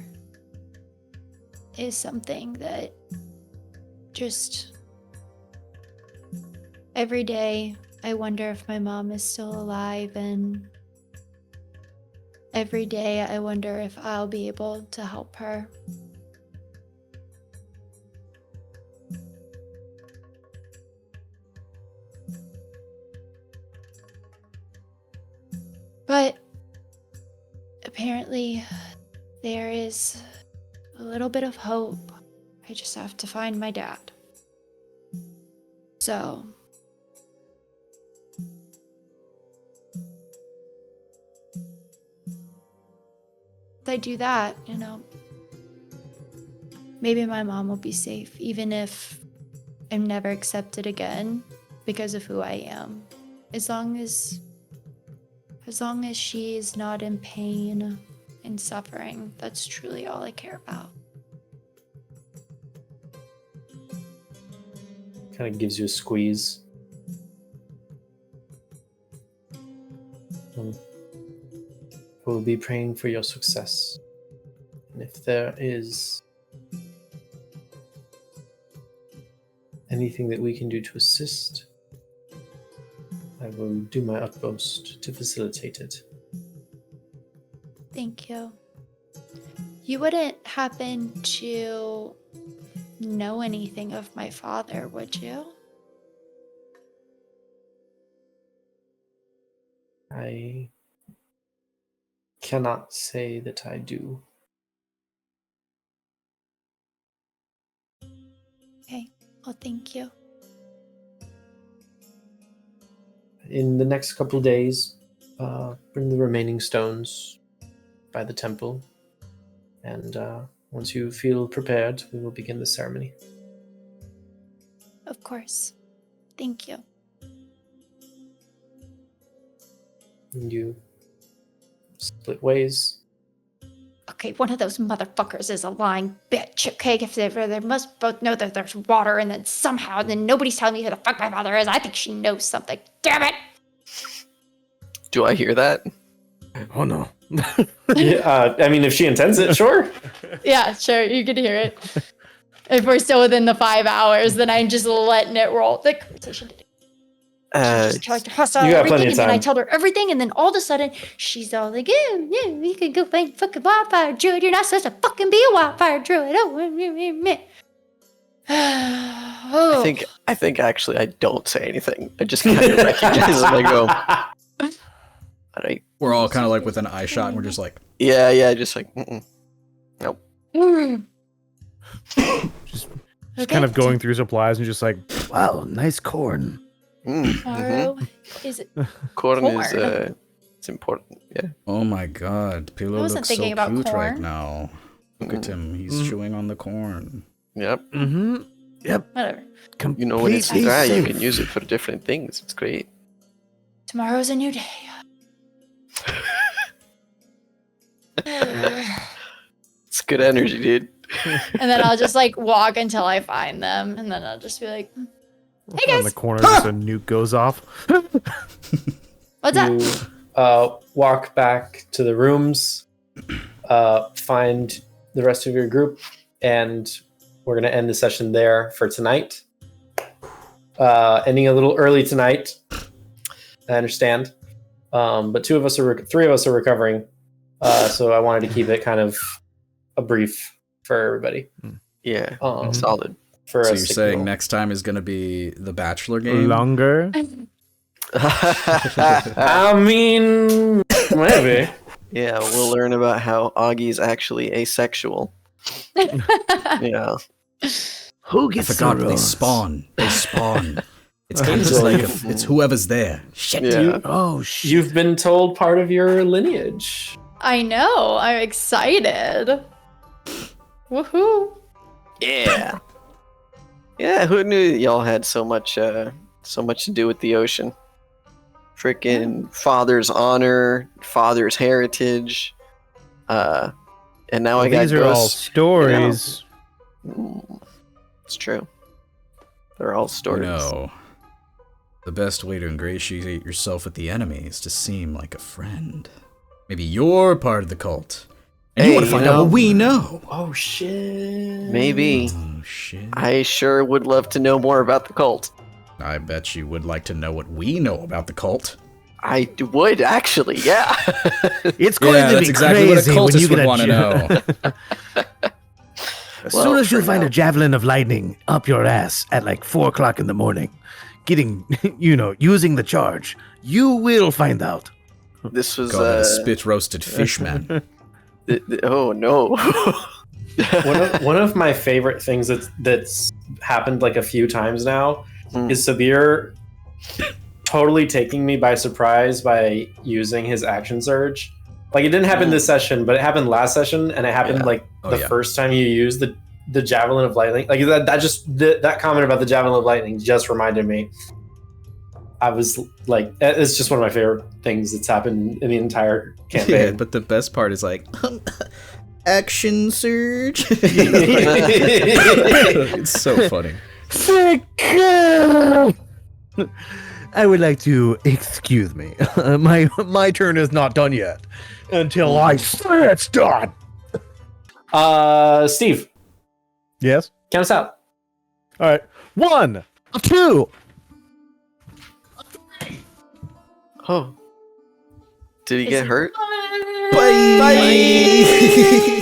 is something that just every day I wonder if my mom is still alive, and every day I wonder if I'll be able to help her. But apparently there is a little bit of hope. I just have to find my dad. So if I do that, maybe my mom will be safe, even if I'm never accepted again because of who I am. As long as she is not in pain and suffering, that's truly all I care about. Kind of gives you a squeeze. We'll be praying for your success. And if there is anything that we can do to assist, I will do my utmost to facilitate it. Thank you. You wouldn't happen to know anything of my father, would you? I cannot say that I do. Okay, well, thank you. In the next couple days, bring the remaining stones by the temple, and once you feel prepared, we will begin the ceremony. Of course. Thank you. And you split ways. Okay, one of those motherfuckers is a lying bitch, okay? If they must both know that there's water, and then somehow, then nobody's telling me who the fuck my father is. I think she knows something. Damn it! Do I hear that? Oh no. Yeah, I mean, if she intends it, sure. Yeah, sure, you can hear it. If we're still within the 5 hours, then I'm just letting it roll. The conversation did just tried to hustle you got everything, plenty of and then I time. told her everything, and then all of a sudden, she's all like, yeah, you can go find fucking wildfire druid. You're not supposed to fucking be a wildfire druid. I think actually I don't say anything. I just kind of recognize them. I go. We're all kind of like with an eye shot, and we're just like, Yeah, just like, nope. Just kind of going through supplies and just like, Wow, nice corn. Tomorrow is it? Corn is Corn. it's important. Yeah. oh my god, Pillow I wasn't looks thinking so about cute right corn. now. Look at him, he's chewing on the corn. Yep. Mm-hmm. Yep. Whatever. You know, when it's Completely dry, you safe. can use it for different things. It's great. Tomorrow's a new day. It's good energy, dude. And then I'll just like walk until I find them, and then I'll just be like, "Hey on guys, the corner, just a nuke goes off. what's up?" You walk back to the rooms, find the rest of your group, and we're going to end the session there for tonight. ending a little early tonight. I understand, but three of us are recovering. So I wanted to keep it kind of a brief for everybody. Yeah, Um, solid. For So a you're sick saying roll. next time is going to be the Bachelor game? Longer. I mean, maybe. Yeah, we'll learn about how Augie's actually asexual. Yeah. Who I gets forgot the they rose? spawn. They spawn. It's kind of just like it's whoever's there. Shit. Yeah. Oh shit! You've been told part of your lineage. I know. I'm excited. Woohoo! Yeah. Yeah, who knew y'all had so much to do with the ocean? Freaking father's honor, father's heritage. And now I got These are all ghosts. stories. It's true. They're all You stories. know, the best way to ingratiate yourself with the enemy is to seem like a friend. Maybe you're part of the cult. And you Hey, want to you find know- out what we know. Oh shit. Maybe. Oh, shit. I sure would love to know more about the cult. I bet you would like to know what we know about the cult. I would actually, yeah. It's going Yeah, to that's be exactly what a crazy when you cultist get would a want to know. As Well, soon as you for find now. a javelin of lightning up your ass at like 4 o'clock in the morning, getting, using the charge, you will find out. This was Call that a spit roasted fish man. oh no. One of my favorite things that's happened like a few times now Hmm. is Sabir totally taking me by surprise by using his action surge. Like it didn't happen this session, but it happened last session, and it happened Yeah. like Oh, the yeah. first time you used the javelin of lightning. Like that comment about the javelin of lightning just reminded me. I was like, it's just one of my favorite things that's happened in the entire Yeah, campaign. but the best part is like, action surge. It's so funny. I would like to excuse me. My turn is not done yet. Until I say it's done. Steve, Yes. count us out. All right. 1, 2. Oh. Did he Is get he- hurt? Bye.